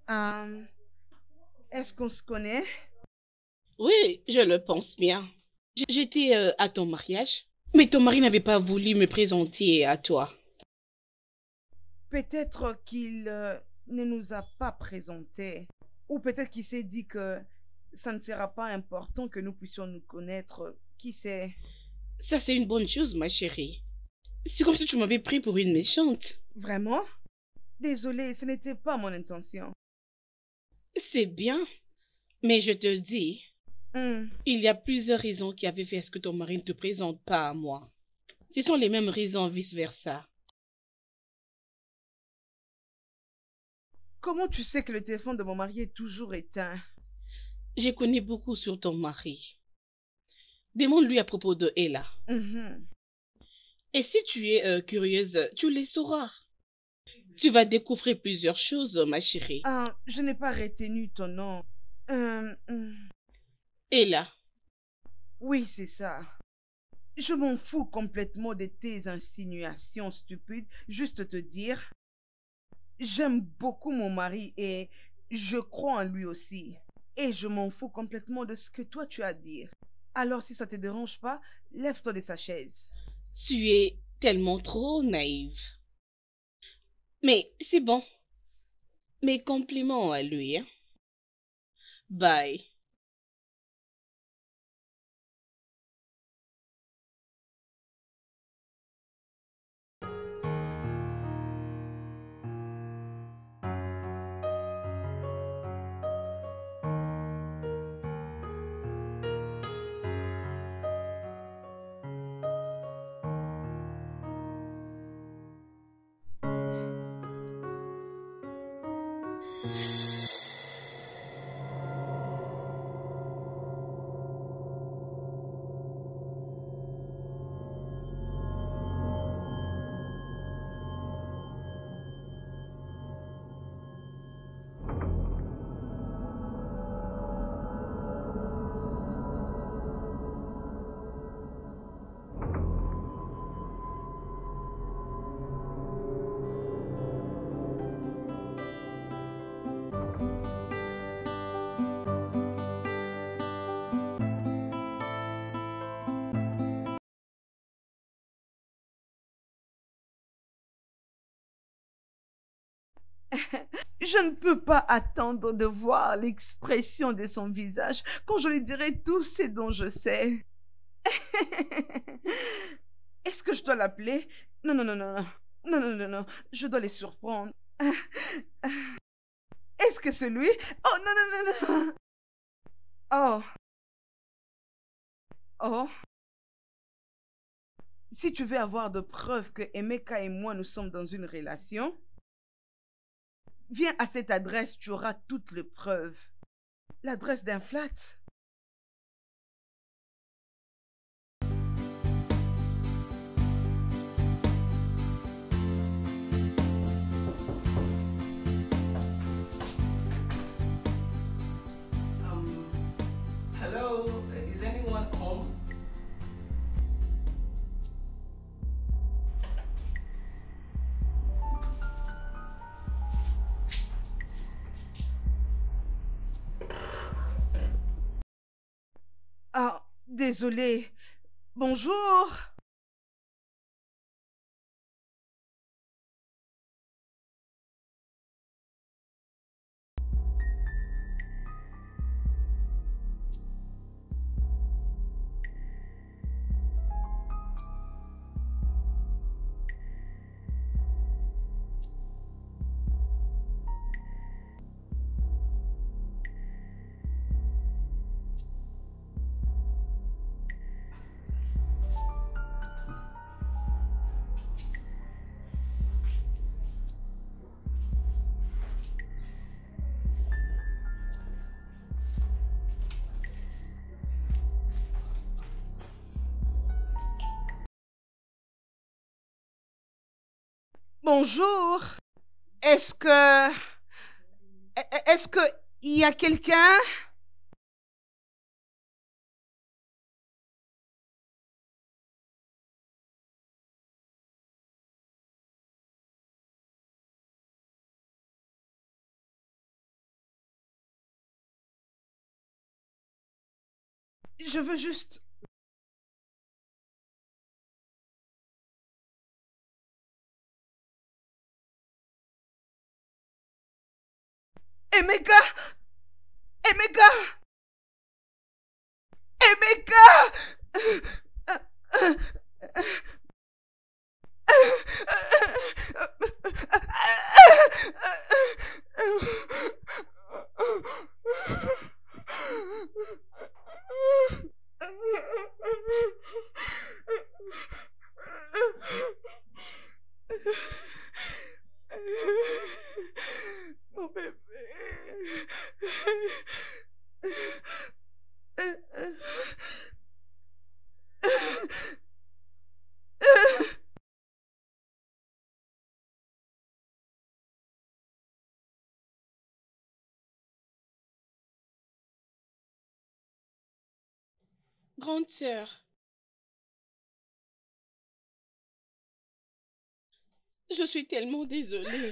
Euh, Est-ce qu'on se connaît? Oui, je le pense bien. J'étais à ton mariage, mais ton mari n'avait pas voulu me présenter à toi. Peut-être qu'il ne nous a pas présentés. Ou peut-être qu'il s'est dit que ça ne sera pas important que nous puissions nous connaître. Qui sait? Ça, c'est une bonne chose, ma chérie. C'est comme si tu m'avais pris pour une méchante. Vraiment? Désolée, ce n'était pas mon intention. C'est bien, mais je te dis, Hmm. il y a plusieurs raisons qui avaient fait à ce que ton mari ne te présente pas à moi. Ce sont les mêmes raisons vice-versa. Comment tu sais que le téléphone de mon mari est toujours éteint? J'ai connu beaucoup sur ton mari. Demande-lui à propos de Ella. Mhm. Et si tu es curieuse, tu les sauras. Tu vas découvrir plusieurs choses, ma chérie. Ah, je n'ai pas retenu ton nom. Ella, Oui, c'est ça. Je m'en fous complètement de tes insinuations stupides. Juste te dire, j'aime beaucoup mon mari et je crois en lui aussi. Et je m'en fous complètement de ce que toi tu as à dire. Alors si ça te dérange pas, lève-toi de sa chaise. tu es tellement trop naïve. Mais c'est bon. Mes compliments à lui. Hein. Bye. Je ne peux pas attendre de voir l'expression de son visage quand je lui dirai tout ce dont je sais. Est-ce que je dois l'appeler? Non, non, non, non, non. Non, non, non, non. Je dois les surprendre. Est-ce que c'est lui? Oh, non, non, non, non. Oh. Oh. Si tu veux avoir de preuves que Emeka et moi nous sommes dans une relation, viens à cette adresse, tu auras toutes les preuves. L'adresse d'un flat. Hello, is anyone home? Ah, désolé. Bonjour. Bonjour. Est-ce que il y a quelqu'un? Je veux juste... Emeka! Emeka! Emeka! Mon bébé. Grande sœur, je suis tellement désolée.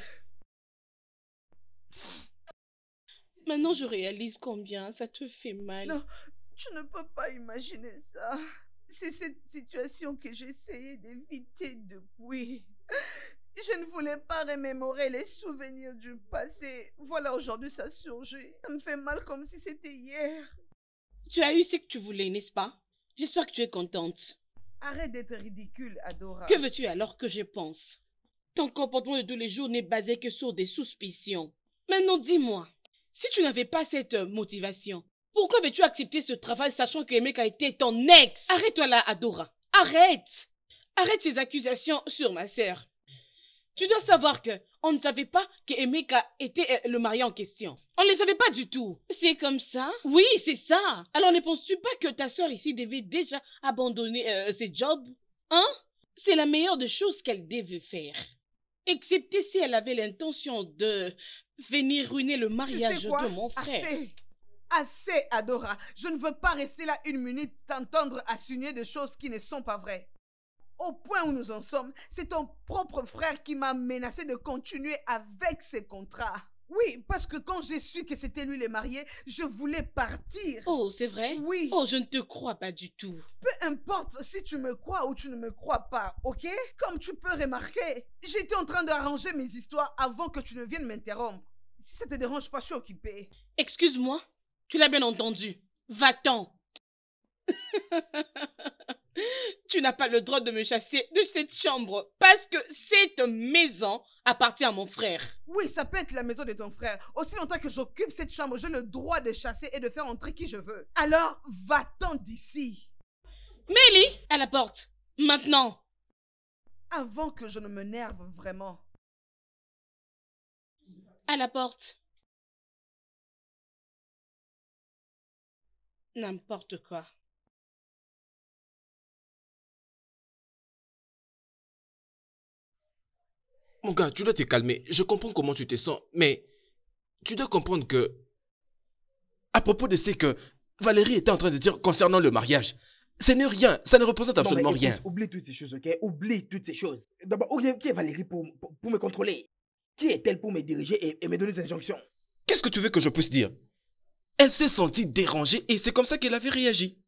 Maintenant, je réalise combien ça te fait mal. Non, tu ne peux pas imaginer ça. C'est cette situation que j'essayais d'éviter depuis. Je ne voulais pas remémorer les souvenirs du passé. Voilà, aujourd'hui, ça surgit. Ça me fait mal comme si c'était hier. Tu as eu ce que tu voulais, n'est-ce pas? J'espère que tu es contente. Arrête d'être ridicule, Adora. Que veux-tu alors que je pense? Ton comportement de tous les jours n'est basé que sur des suspicions. Maintenant, dis-moi, si tu n'avais pas cette motivation, pourquoi veux-tu accepter ce travail sachant que Emeka était ton ex? Arrête-toi là, Adora. Arrête! Arrête ces accusations sur ma sœur. Tu dois savoir que on ne savait pas que Emeka était le mari en question. On ne le savait pas du tout. C'est comme ça? Oui, c'est ça. Alors ne penses-tu pas que ta sœur ici devait déjà abandonner ses jobs? Hein? C'est la meilleure des choses qu'elle devait faire. Excepté si elle avait l'intention de venir ruiner le mariage de mon frère. Assez! Assez, Adora. Je ne veux pas rester là une minute t'entendre assigner des choses qui ne sont pas vraies. Au point où nous en sommes, c'est ton propre frère qui m'a menacé de continuer avec ses contrats. Oui, parce que quand j'ai su que c'était lui le marié, je voulais partir. Oh, c'est vrai? Oui. Oh, je ne te crois pas du tout. Peu importe si tu me crois ou tu ne me crois pas, ok? Comme tu peux remarquer, j'étais en train d'arranger mes histoires avant que tu ne viennes m'interrompre. Si ça te dérange pas, je suis occupée. Excuse-moi, tu l'as bien entendu. Va-t'en. Tu n'as pas le droit de me chasser de cette chambre parce que cette maison appartient à mon frère. Oui, ça peut être la maison de ton frère. Aussi longtemps que j'occupe cette chambre, j'ai le droit de chasser et de faire entrer qui je veux. Alors, va-t'en d'ici. Mélie, à la porte. Maintenant. Avant que je ne me nerve vraiment. À la porte. N'importe quoi. Mon gars, tu dois te calmer. Je comprends comment tu te sens, mais tu dois comprendre que... À propos de ce que Valérie était en train de dire concernant le mariage, ce n'est rien, ça ne représente absolument non, mais écoute, rien. Oublie toutes ces choses, ok? Oublie toutes ces choses. D'abord, qui est Valérie pour me contrôler? Qui est-elle pour me diriger et me donner des injonctions? Qu'est-ce que tu veux que je puisse dire? Elle s'est sentie dérangée et c'est comme ça qu'elle avait réagi.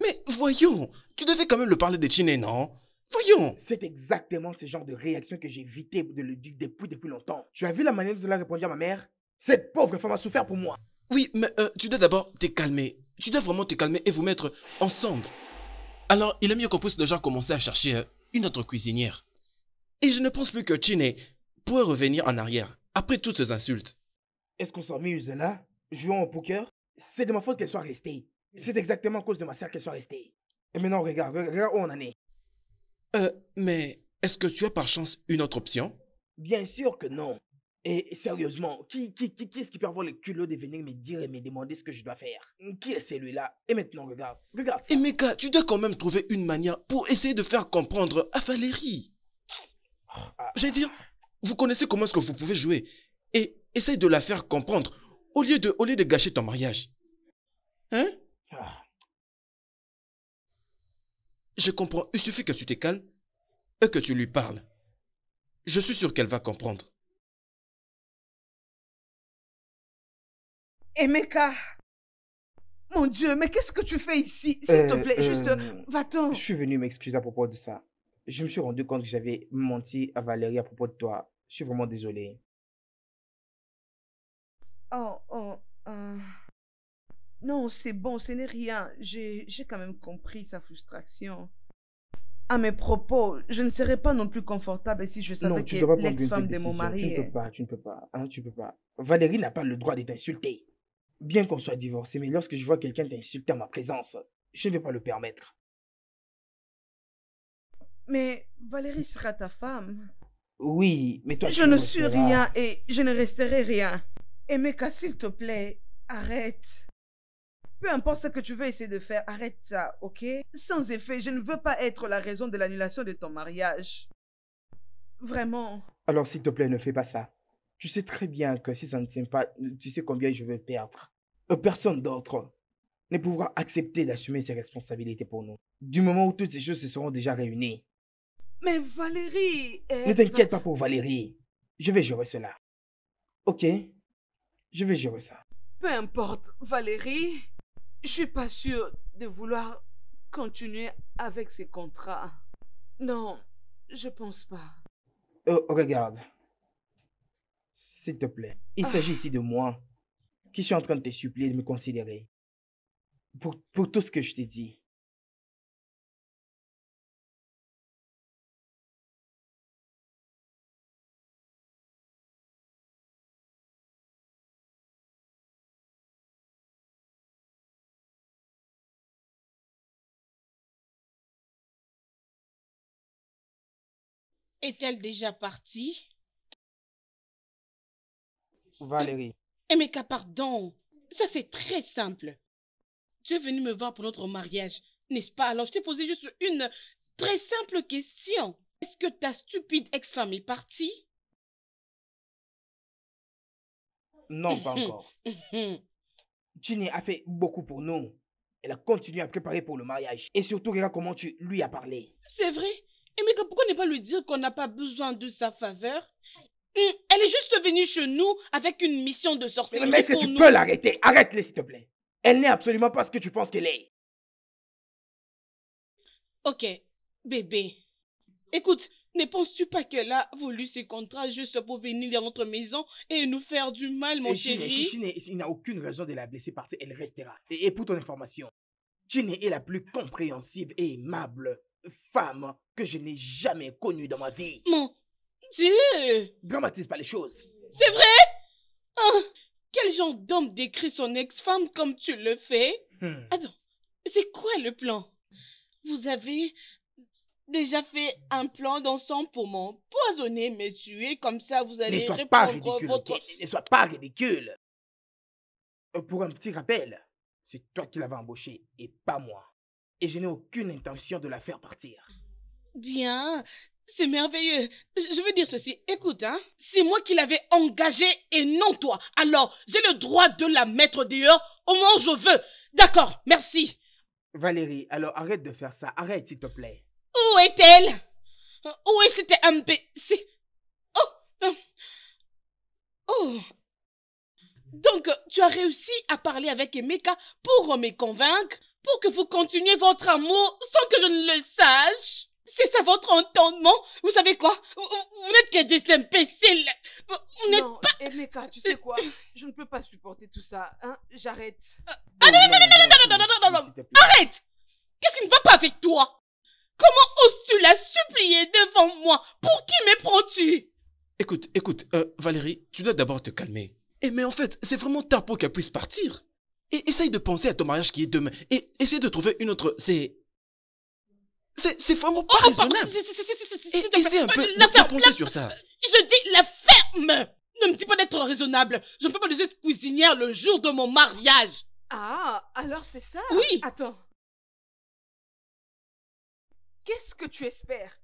Mais voyons, tu devais quand même le parler de Chiné, non? Voyons. C'est exactement ce genre de réaction que j'ai évité de le dire depuis longtemps. Tu as vu la manière dont elle a répondu à ma mère? Cette pauvre femme a souffert pour moi. Oui, mais tu dois d'abord te calmer. Tu dois vraiment te calmer et vous mettre ensemble. Alors, il est mieux qu'on puisse déjà commencer à chercher une autre cuisinière. Et je ne pense plus que Chiné pourrait revenir en arrière après toutes ces insultes. Est-ce qu'on s'amuse là? Jouons au poker? C'est de ma faute qu'elle soit restée. C'est exactement à cause de ma sœur qu'elle soit restée. Et maintenant, regarde où on en est. Mais est-ce que tu as par chance une autre option? Bien sûr que non. Et sérieusement, qui est-ce qui peut avoir le culot de venir me dire et me demander ce que je dois faire? Qui est celui-là? Et maintenant, regarde ça. Et Meka, tu dois quand même trouver une manière pour essayer de faire comprendre à Valérie. J'ai dit, vous connaissez comment est-ce que vous pouvez jouer. Et essaye de la faire comprendre au lieu de gâcher ton mariage. Hein? Je comprends. Il suffit que tu te calmes et que tu lui parles. Je suis sûr qu'elle va comprendre. Emeka, mon Dieu, mais qu'est-ce que tu fais ici? S'il te plaît, juste va-t'en. Je suis venu m'excuser à propos de ça. Je me suis rendu compte que j'avais menti à Valérie à propos de toi. Je suis vraiment désolé. Non, c'est bon, ce n'est rien. J'ai quand même compris sa frustration. À mes propos, je ne serais pas non plus confortable si je savais que l'ex-femme de mon mari... Tu ne peux pas. Valérie n'a pas le droit de t'insulter. Bien qu'on soit divorcé, mais lorsque je vois quelqu'un t'insulter en ma présence, je ne vais pas le permettre. Mais Valérie sera ta femme. Oui, mais toi... Je ne suis rien et je ne resterai rien. Emeka, s'il te plaît, arrête. Peu importe ce que tu veux essayer de faire, arrête ça, ok? Sans effet, je ne veux pas être la raison de l'annulation de ton mariage. Vraiment. Alors, s'il te plaît, ne fais pas ça. Tu sais très bien que si ça ne tient pas, tu sais combien je vais perdre. Personne d'autre ne pourra accepter d'assumer ses responsabilités pour nous. Du moment où toutes ces choses se seront déjà réunies. Mais Valérie... Ne t'inquiète pas pour Valérie. Je vais gérer cela. Ok? Je vais gérer ça. Peu importe, Valérie. Je suis pas sûre de vouloir continuer avec ces contrats. Non, je pense pas. Regarde. S'il te plaît. Il s'agit ici de moi qui suis en train de te supplier de me considérer. Pour tout ce que je t'ai dit. Est-elle déjà partie? Valérie. Emeka, pardon. Ça, c'est très simple. Tu es venu me voir pour notre mariage, n'est-ce pas? Alors, je t'ai posé juste une très simple question. Est-ce que ta stupide ex-femme est partie? Non, pas encore. Ginny a fait beaucoup pour nous. Elle a continué à préparer pour le mariage. Et surtout, regarde comment tu lui as parlé. C'est vrai? Emeka, pourquoi ne pas lui dire qu'on n'a pas besoin de sa faveur? Elle est juste venue chez nous avec une mission de sorcellerie. Mais est-ce que tu peux l'arrêter? Arrête-le, s'il te plaît. Elle n'est absolument pas ce que tu penses qu'elle est. Ok, bébé. Écoute, ne penses-tu pas qu'elle a voulu ce contrat juste pour venir dans notre maison et nous faire du mal, mon chéri? Il n'a aucune raison de la blesser partir. Elle restera. Et pour ton information, Ginny est la plus compréhensive et aimable femme que je n'ai jamais connue dans ma vie. Mon Dieu! Dramatise pas les choses. C'est vrai? Oh, quel genre d'homme décrit son ex-femme comme tu le fais? Attends, c'est quoi le plan? Vous avez déjà fait un plan d'ensemble pour m'empoisonner, me tuer, comme ça vous allez répondre votre... Ne sois pas ridicule. Pour un petit rappel, c'est toi qui l'avais embauchée et pas moi. Et je n'ai aucune intention de la faire partir. Bien, c'est merveilleux. Je veux dire ceci, écoute, hein, c'est moi qui l'avais engagée et non toi. Alors, j'ai le droit de la mettre dehors au moment où je veux. D'accord, merci. Valérie, alors arrête de faire ça. Arrête, s'il te plaît. Où est-elle? Où est cette imbécile? Oh. Donc, tu as réussi à parler avec Emeka pour me convaincre, pour que vous continuiez votre amour sans que je ne le sache? C'est ça votre entendement? Vous savez quoi? Vous n'êtes que des imbéciles. Vous n'êtes pas... Emeka, tu sais quoi? Je ne peux pas supporter tout ça. Hein? J'arrête. Non. Arrête! Qu'est-ce qui ne va pas avec toi? Comment oses-tu la supplier devant moi? Pour qui me prends-tu? Écoute, Valérie, tu dois d'abord te calmer. Mais en fait, c'est vraiment tard pour qu'elle puisse partir. Et essaye de penser à ton mariage qui est demain. Et essaye de trouver une autre... C'est vraiment pas raisonnable. Essaye un peu de penser sur ça. Je dis la ferme. Ne me dis pas d'être raisonnable. Je ne peux pas laisser cette cuisinière le jour de mon mariage. Ah, alors c'est ça? Oui. Attends. Qu'est-ce que tu espères?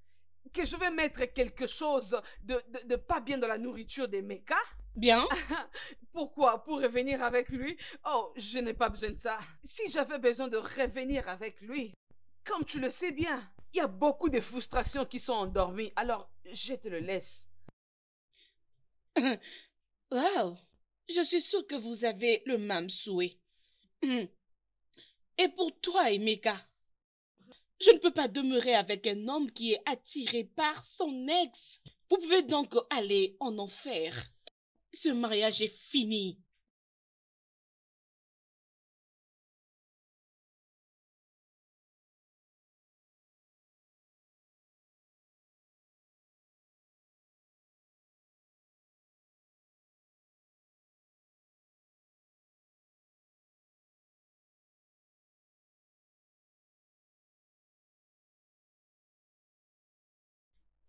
que je vais mettre quelque chose de pas bien dans la nourriture des Meka? Bien. Pourquoi? Pour revenir avec lui? Oh, je n'ai pas besoin de ça. Si j'avais besoin de revenir avec lui, comme tu le sais bien, il y a beaucoup de frustrations qui sont endormies. Alors, je te le laisse. Wow. Je suis sûre que vous avez le même souhait. Et pour toi, Emeka, je ne peux pas demeurer avec un homme qui est attiré par son ex. Vous pouvez donc aller en enfer. Ce mariage est fini.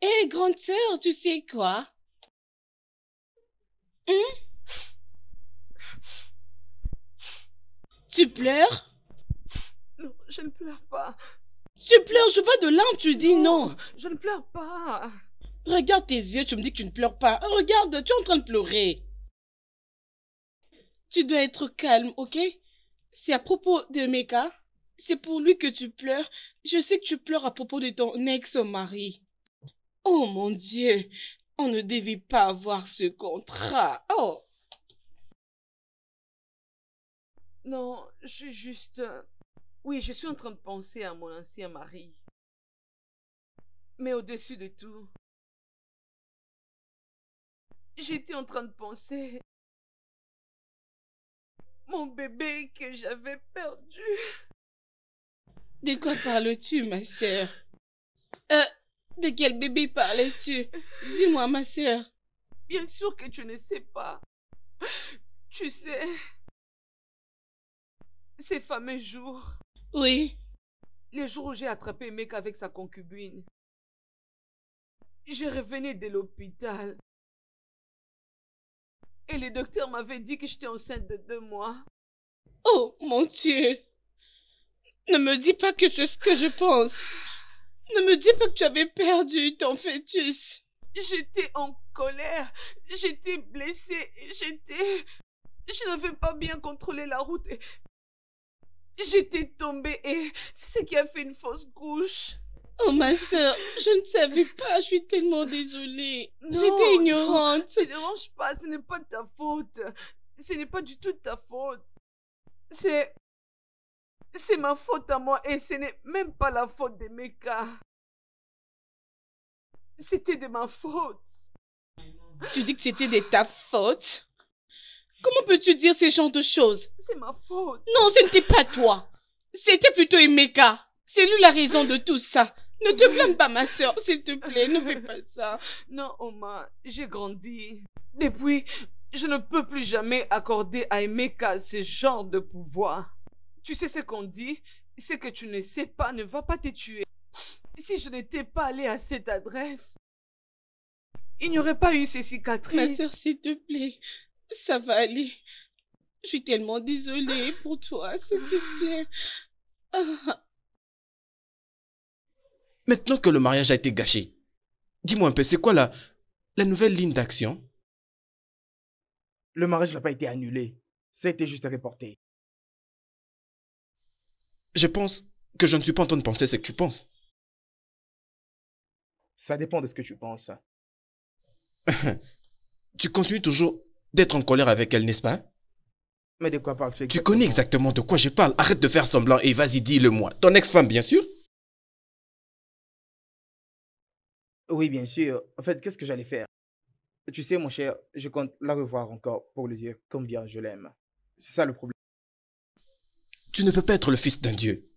Hé, grande sœur, tu sais quoi? Tu pleures? Non, je ne pleure pas. Tu pleures, je vois de larmes, tu dis non. Je ne pleure pas. Regarde tes yeux, tu me dis que tu ne pleures pas. Regarde, tu es en train de pleurer. Tu dois être calme, ok? C'est à propos de Meka. C'est pour lui que tu pleures. Je sais que tu pleures à propos de ton ex-mari. Oh mon Dieu, on ne devait pas avoir ce contrat. Oh. Non, je suis juste... Oui, je suis en train de penser à mon ancien mari. Mais au-dessus de tout, j'étais en train de penser... Mon bébé que j'avais perdu. De quoi parles-tu, ma sœur? De quel bébé parlais-tu? Dis-moi, ma sœur. Bien sûr que tu ne sais pas. Tu sais, ces fameux jours, Oui. les jours où j'ai attrapé Meka avec sa concubine, je revenais de l'hôpital. Et le docteur m'avait dit que j'étais enceinte de 2 mois. Oh, mon Dieu. Ne me dis pas que c'est ce que je pense. Ne me dis pas que tu avais perdu ton fœtus. J'étais en colère, j'étais blessée, je n'avais pas bien contrôlé la route. J'étais tombée et c'est ce qui a fait une fausse couche. Oh, ma sœur, je ne savais pas. Je suis tellement désolée. Non, J'étais ignorante. Ne te dérange pas, ce n'est pas de ta faute. Ce n'est pas du tout de ta faute. C'est ma faute à moi et ce n'est même pas la faute de Meka. C'était de ma faute. Tu dis que c'était de ta faute? Comment peux-tu dire ce genre de choses? C'est ma faute. Non, ce n'était pas toi. C'était plutôt Emeka. C'est lui la raison de tout ça. Ne te blâme pas, ma sœur, s'il te plaît. Ne fais pas ça. Non, Oma, j'ai grandi. Depuis, je ne peux plus jamais accorder à Emeka ce genre de pouvoir. Tu sais ce qu'on dit? Ce que tu ne sais pas ne va pas te tuer. Si je n'étais pas allée à cette adresse, il n'y aurait pas eu ces Ma cicatrices. sœur, s'il te plaît, ça va aller. Je suis tellement désolée pour toi, s'il te plaît. Ah. Maintenant que le mariage a été gâché, dis-moi un peu, c'est quoi la nouvelle ligne d'action? Le mariage n'a pas été annulé. Ça a été juste reporté. Je pense que je ne suis pas en train de penser ce que tu penses. Ça dépend de ce que tu penses. Tu continues toujours d'être en colère avec elle, n'est-ce pas? Mais de quoi parles-tu Tu exactement? connais exactement de quoi je parle. Arrête de faire semblant et vas-y, dis-le-moi. Ton ex-femme, bien sûr? Oui, bien sûr. En fait, qu'est-ce que j'allais faire? Tu sais, mon cher, je compte la revoir encore pour lui dire combien je l'aime. C'est ça le problème. Tu ne peux pas être le fils d'un dieu.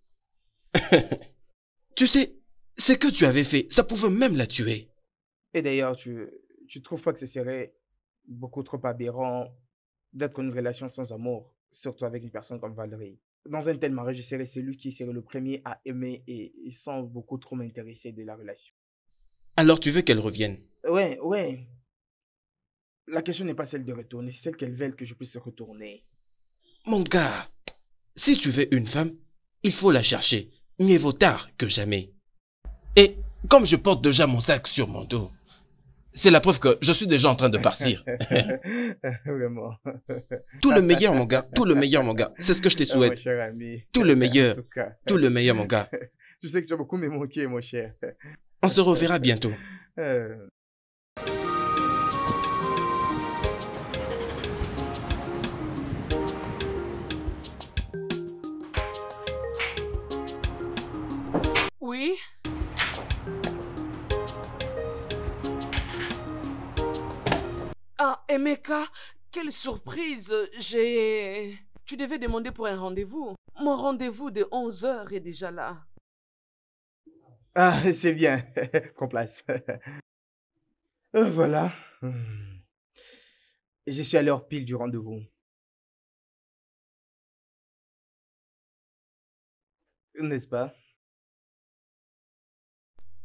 Tu sais, ce que tu avais fait, ça pouvait même la tuer. Et d'ailleurs, tu trouves pas que ce serait beaucoup trop aberrant d'être dans une relation sans amour, surtout avec une personne comme Valérie? Dans un tel mariage, je serais celui qui serait le premier à aimer et sans beaucoup trop m'intéresser de la relation. Alors tu veux qu'elle revienne? Ouais. La question n'est pas celle de retourner, c'est celle qu'elle veut que je puisse retourner. Mon gars, si tu veux une femme, il faut la chercher. Mieux vaut tard que jamais. Et Comme je porte déjà mon sac sur mon dos, c'est la preuve que je suis déjà en train de partir. Vraiment. Tout le meilleur, mon gars. Tout le meilleur, mon gars. C'est ce que je te Ah, mon souhaite. cher ami. Tout le meilleur. En tout cas. Tout le meilleur, mon gars. Je sais que tu vas beaucoup me manquer, mon cher. On se reverra bientôt. Euh, Oui? Ah, Emeka, quelle surprise! Tu devais demander pour un rendez-vous. Mon rendez-vous de 11 heures est déjà là. Ah, c'est bien. Qu'on place. Voilà. Je suis à l'heure pile du rendez-vous. N'est-ce pas?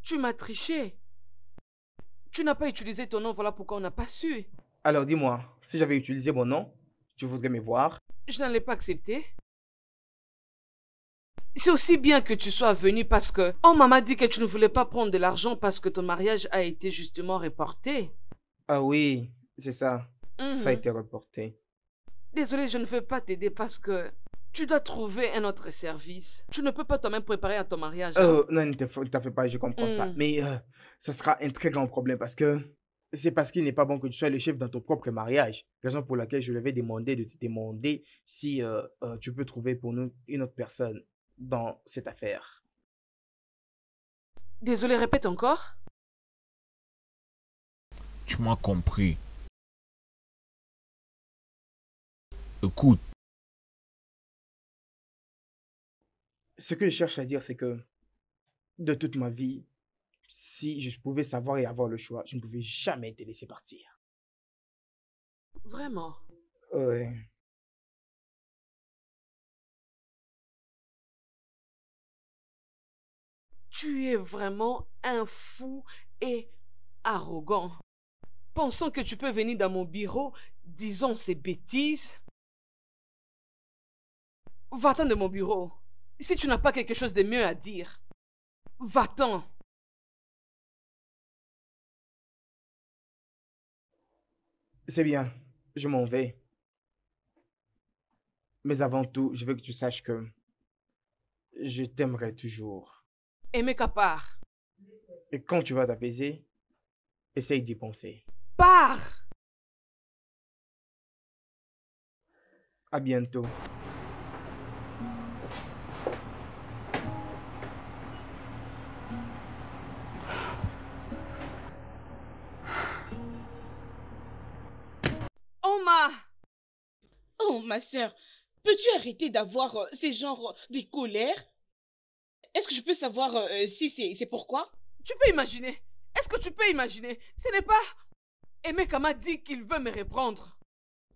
Tu m'as triché. Tu n'as pas utilisé ton nom, voilà pourquoi on n'a pas su. Alors dis-moi, si j'avais utilisé mon nom, tu voudrais me voir? Je n'allais pas accepter. C'est aussi bien que tu sois venu parce que on m'a dit que tu ne voulais pas prendre de l'argent parce que ton mariage a été justement reporté. Ah oui, c'est ça. Ça a Mhm. été reporté. Désolé, je ne veux pas t'aider parce que tu dois trouver un autre service. Tu ne peux pas toi-même préparer à ton mariage. Hein. Non, ne t'en fais pas, je comprends ça. Mm. Mais ça sera un très grand problème parce que c'est parce qu'il n'est pas bon que tu sois le chef dans ton propre mariage. Raison pour laquelle je lui avais demandé de te demander si tu peux trouver pour nous une autre personne dans cette affaire. Désolé, répète encore. Tu m'as compris. Écoute, Ce que je cherche à dire, c'est que de toute ma vie, si je pouvais savoir et avoir le choix, je ne pouvais jamais te laisser partir. Vraiment. Ouais. Tu es vraiment un fou et arrogant. Pensant que tu peux venir dans mon bureau, disons ces bêtises. Va-t'en de mon bureau. Si tu n'as pas quelque chose de mieux à dire, va-t'en. C'est bien, je m'en vais. Mais avant tout, je veux que tu saches que je t'aimerai toujours. Emeka, pars. Et quand tu vas t'apaiser, essaye d'y penser. Pars. À bientôt. Oma. Oh, ma sœur, peux-tu arrêter d'avoir ces genres de colères? Est-ce que je peux savoir si c'est pourquoi? Tu peux imaginer? Est-ce que tu peux imaginer? Ce n'est pas... Emeka m'a dit qu'il veut me reprendre.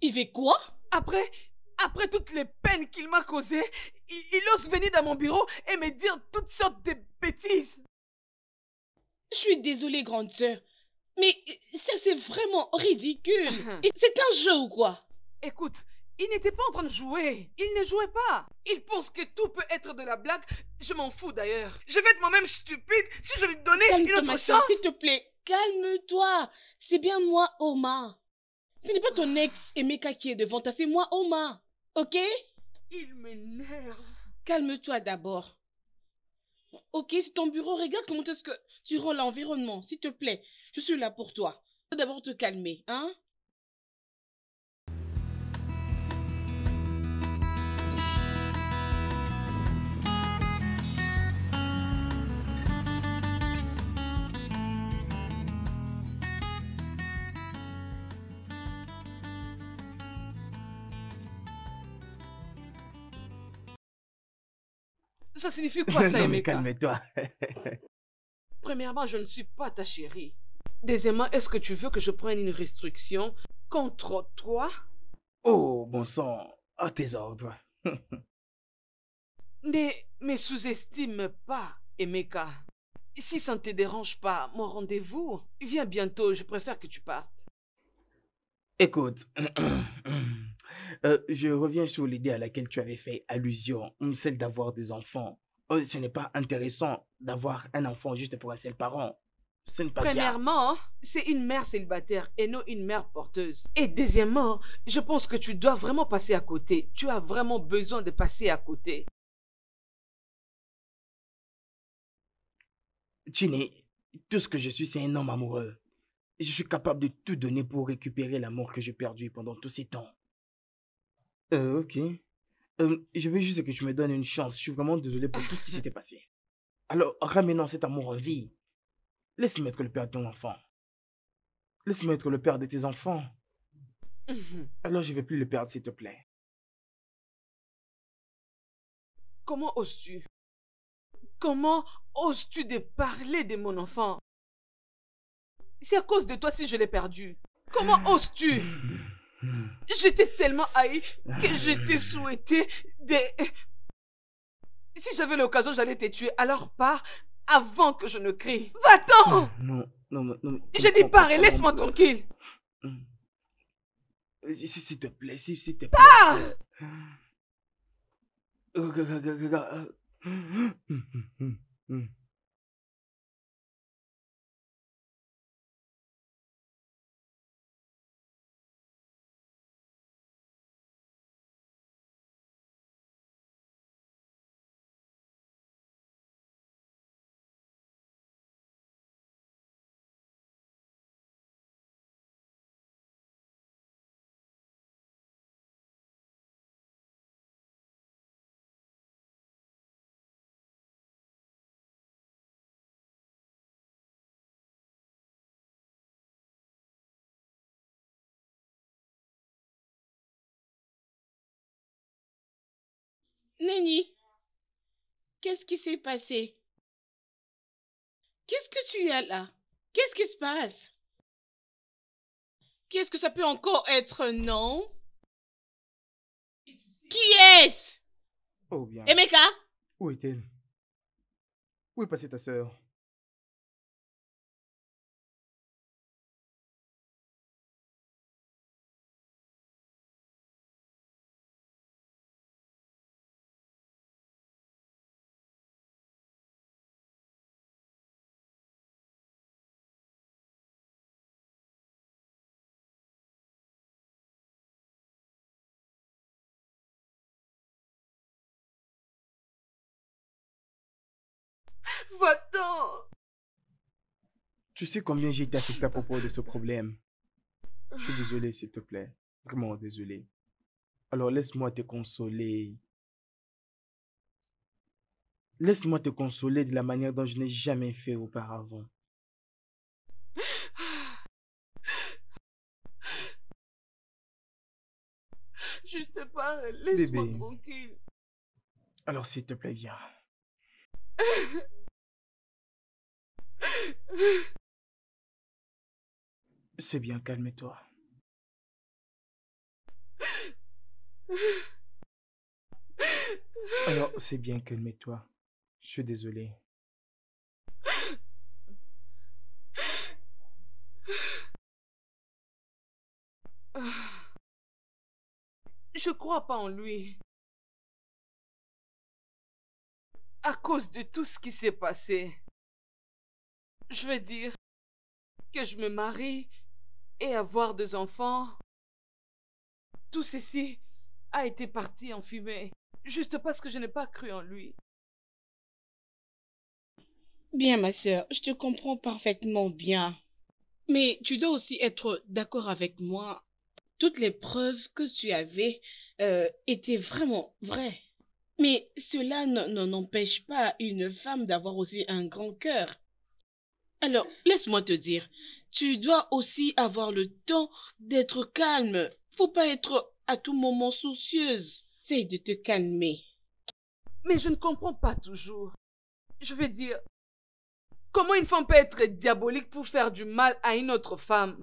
Il fait quoi? Après toutes les peines qu'il m'a causées, il ose venir dans mon bureau et me dire toutes sortes de bêtises. Je suis désolée, grande sœur, mais ça c'est vraiment ridicule. Et c'est un jeu ou quoi? Écoute, il n'était pas en train de jouer. Il ne jouait pas. Il pense que tout peut être de la blague. Je m'en fous d'ailleurs. Je vais être moi-même stupide si je lui donnais une Calme-toi, autre ma sœur, chance. s'il te plaît. Calme-toi. C'est bien moi, Oma. Ce n'est pas ton ex Emeka qui est devant toi, c'est moi, Oma. Ok? Il m'énerve. Calme-toi d'abord. Ok, c'est ton bureau. Regarde comment est-ce que tu rends l'environnement, s'il te plaît. Je suis là pour toi. Tu dois d'abord te calmer, hein? Ça signifie quoi ça, Non, mais Emeka? calme-toi. Premièrement, je ne suis pas ta chérie. Deuxièmement, est-ce que tu veux que je prenne une restriction contre toi? Oh, bon sang, à tes ordres. Ne me sous-estime pas, Emeka. Si ça ne te dérange pas, mon rendez-vous, viens bientôt, je préfère que tu partes. Écoute, je reviens sur l'idée à laquelle tu avais fait allusion, celle d'avoir des enfants. Ce n'est pas intéressant d'avoir un enfant juste pour un seul parent. Ce n'est pas bien. Premièrement, c'est une mère célibataire et non une mère porteuse. Et deuxièmement, je pense que tu dois vraiment passer à côté. Tu as vraiment besoin de passer à côté. Chine, tout ce que je suis, c'est un homme amoureux. Je suis capable de tout donner pour récupérer l'amour que j'ai perdu pendant tous ces temps. Ok. Je veux juste que tu me donnes une chance. Je suis vraiment désolé pour tout ce qui s'était passé. Alors, ramenons cet amour en vie. Laisse-moi être le père de ton enfant. Laisse-moi être le père de tes enfants. Alors, je ne vais plus le perdre, s'il te plaît. Comment oses-tu? Comment oses-tu de parler de mon enfant? C'est à cause de toi si je l'ai perdu. Comment oses-tu? Je t'ai tellement haï que je t'ai souhaité de... Si j'avais l'occasion, j'allais te tuer. Alors pars avant que je ne crie. Va-t'en! Non. Je dis pars et laisse-moi tranquille. S'il te plaît, s'il te plaît. Pars! Regarde. Nenny, qu'est-ce qui s'est passé? Qu'est-ce que tu as là? Qu'est-ce qui se passe? Qu'est-ce que ça peut encore être, non? Qui est-ce? Oh bien. Emeka? Où est-elle? Où est passée ta sœur? Va-t'en! Tu sais combien j'ai été affecté à propos de ce problème. Je suis désolé, s'il te plaît. Vraiment désolé. Alors laisse-moi te consoler. Laisse-moi te consoler de la manière dont je n'ai jamais fait auparavant. Juste pas, laisse-moi Bébé. tranquille. Alors s'il te plaît, viens. C'est bien, calme-toi. Alors, c'est bien, calme-toi. Je suis désolé. Je crois pas en lui. À cause de tout ce qui s'est passé. Je veux dire que je me marie et avoir 2 enfants. Tout ceci a été parti en fumée. Juste parce que je n'ai pas cru en lui. Bien, ma sœur, je te comprends parfaitement bien. Mais tu dois aussi être d'accord avec moi. Toutes les preuves que tu avais étaient vraiment vraies. Mais cela n'empêche pas une femme d'avoir aussi un grand cœur. Alors, laisse-moi te dire, tu dois aussi avoir le temps d'être calme. Faut pas être à tout moment soucieuse. Essaye de te calmer. Mais je ne comprends pas toujours. Je veux dire, comment une femme peut être diabolique pour faire du mal à une autre femme?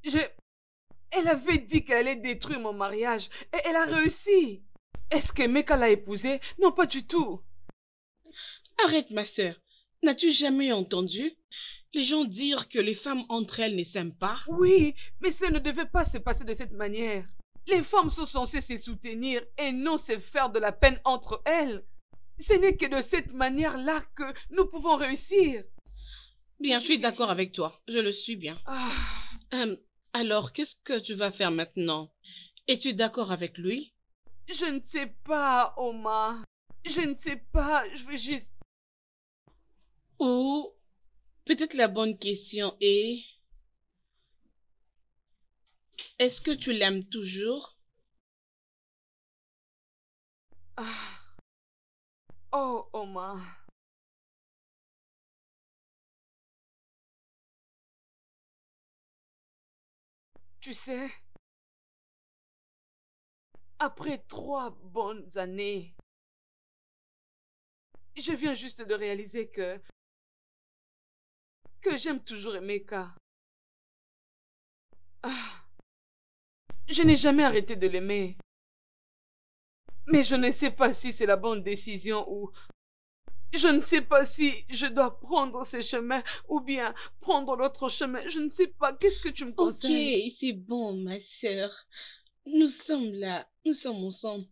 Elle avait dit qu'elle allait détruire mon mariage et elle a réussi. Est-ce que Emeka l'a épousée? Non, pas du tout. Arrête, ma sœur. N'as-tu jamais entendu les gens dire que les femmes entre elles ne s'aiment pas? Oui, mais ça ne devait pas se passer de cette manière. Les femmes sont censées se soutenir et non se faire de la peine entre elles. Ce n'est que de cette manière-là que nous pouvons réussir. Bien, je suis d'accord avec toi. Je le suis bien. Alors, qu'est-ce que tu vas faire maintenant? Es-tu d'accord avec lui? Je ne sais pas, Omar. Je ne sais pas. Je veux juste... Ou peut-être la bonne question est... Est-ce que tu l'aimes toujours? Oh, Omar. Tu sais, après 3 bonnes années, je viens juste de réaliser que j'aime toujours Emeka. Je n'ai jamais arrêté de l'aimer. Mais je ne sais pas si c'est la bonne décision ou... Je ne sais pas si je dois prendre ce chemin ou bien prendre l'autre chemin. Je ne sais pas. Qu'est-ce que tu me conseilles? Ok, c'est bon, ma sœur. Nous sommes là. Nous sommes ensemble.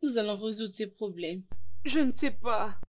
Nous allons résoudre ces problèmes. Je ne sais pas.